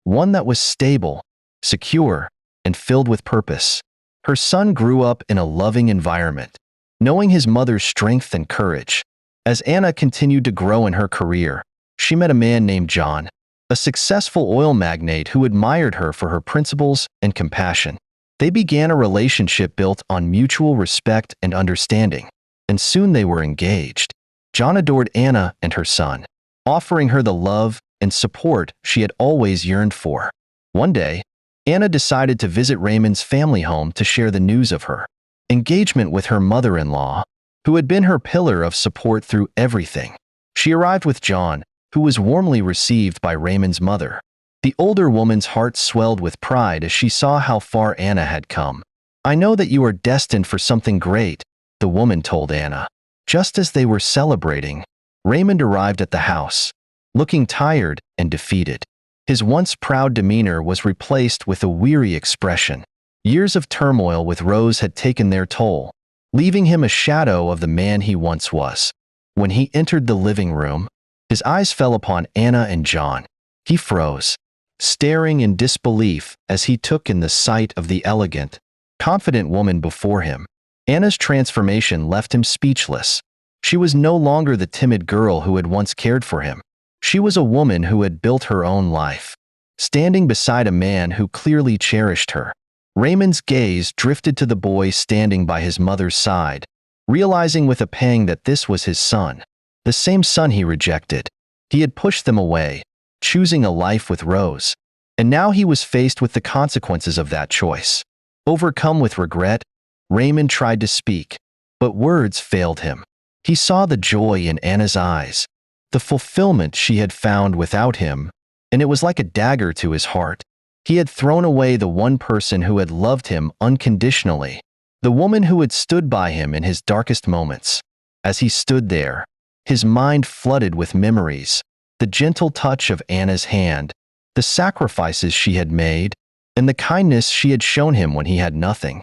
Speaker 1: one that was stable, secure, and filled with purpose. Her son grew up in a loving environment, knowing his mother's strength and courage. As Anna continued to grow in her career, she met a man named John, a successful oil magnate who admired her for her principles and compassion. They began a relationship built on mutual respect and understanding, and soon they were engaged. John adored Anna and her son, offering her the love and support she had always yearned for. One day, Anna decided to visit Raymond's family home to share the news of her engagement with her mother-in-law, who had been her pillar of support through everything. She arrived with John, who was warmly received by Raymond's mother. The older woman's heart swelled with pride as she saw how far Anna had come. "I know that you are destined for something great," the woman told Anna. Just as they were celebrating, Raymond arrived at the house, looking tired and defeated. His once proud demeanor was replaced with a weary expression. Years of turmoil with Rose had taken their toll, leaving him a shadow of the man he once was. When he entered the living room, his eyes fell upon Anna and John. He froze, staring in disbelief as he took in the sight of the elegant, confident woman before him. Anna's transformation left him speechless. She was no longer the timid girl who had once cared for him. She was a woman who had built her own life, standing beside a man who clearly cherished her. Raymond's gaze drifted to the boy standing by his mother's side, realizing with a pang that this was his son, the same son he rejected. He had pushed them away, choosing a life with Rose, and now he was faced with the consequences of that choice. Overcome with regret, Raymond tried to speak, but words failed him. He saw the joy in Anna's eyes, the fulfillment she had found without him, and it was like a dagger to his heart. He had thrown away the one person who had loved him unconditionally, the woman who had stood by him in his darkest moments. As he stood there, his mind flooded with memories, the gentle touch of Anna's hand, the sacrifices she had made, and the kindness she had shown him when he had nothing.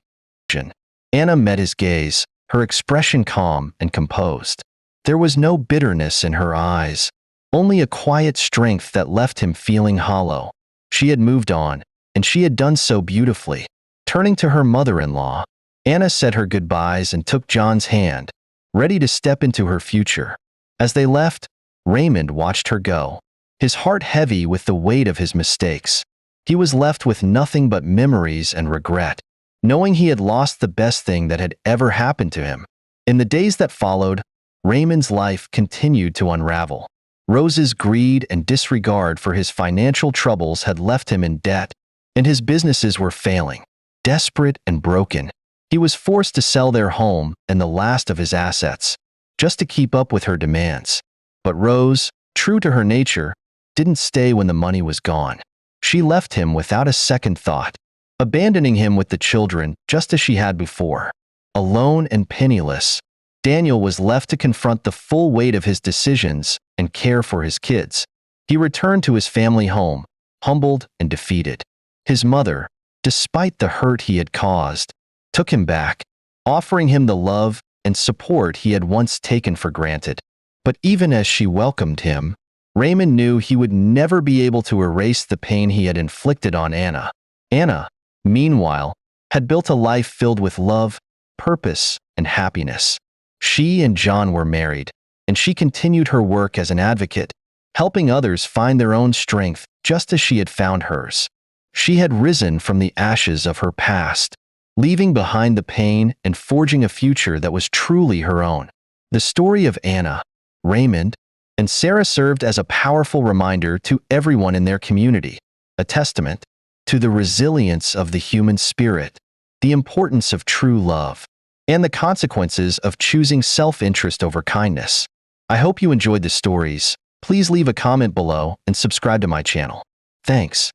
Speaker 1: Anna met his gaze, her expression calm and composed. There was no bitterness in her eyes, only a quiet strength that left him feeling hollow. She had moved on, and she had done so beautifully. Turning to her mother-in-law, Anna said her goodbyes and took John's hand, ready to step into her future. As they left, Raymond watched her go, his heart heavy with the weight of his mistakes. He was left with nothing but memories and regret, knowing he had lost the best thing that had ever happened to him. In the days that followed, Raymond's life continued to unravel. Rose's greed and disregard for his financial troubles had left him in debt, and his businesses were failing. Desperate and broken, he was forced to sell their home and the last of his assets, just to keep up with her demands. But Rose, true to her nature, didn't stay when the money was gone. She left him without a second thought, abandoning him with the children just as she had before. Alone and penniless, Daniel was left to confront the full weight of his decisions and care for his kids. He returned to his family home, humbled and defeated. His mother, despite the hurt he had caused, took him back, offering him the love and support he had once taken for granted. But even as she welcomed him, Raymond knew he would never be able to erase the pain he had inflicted on Anna. Anna, meanwhile, had built a life filled with love, purpose, and happiness. She and John were married, and she continued her work as an advocate, helping others find their own strength just as she had found hers. She had risen from the ashes of her past, leaving behind the pain and forging a future that was truly her own. The story of Anna, Raymond, and Sarah served as a powerful reminder to everyone in their community, a testament to the resilience of the human spirit, the importance of true love, and the consequences of choosing self-interest over kindness. I hope you enjoyed the stories. Please leave a comment below and subscribe to my channel. Thanks.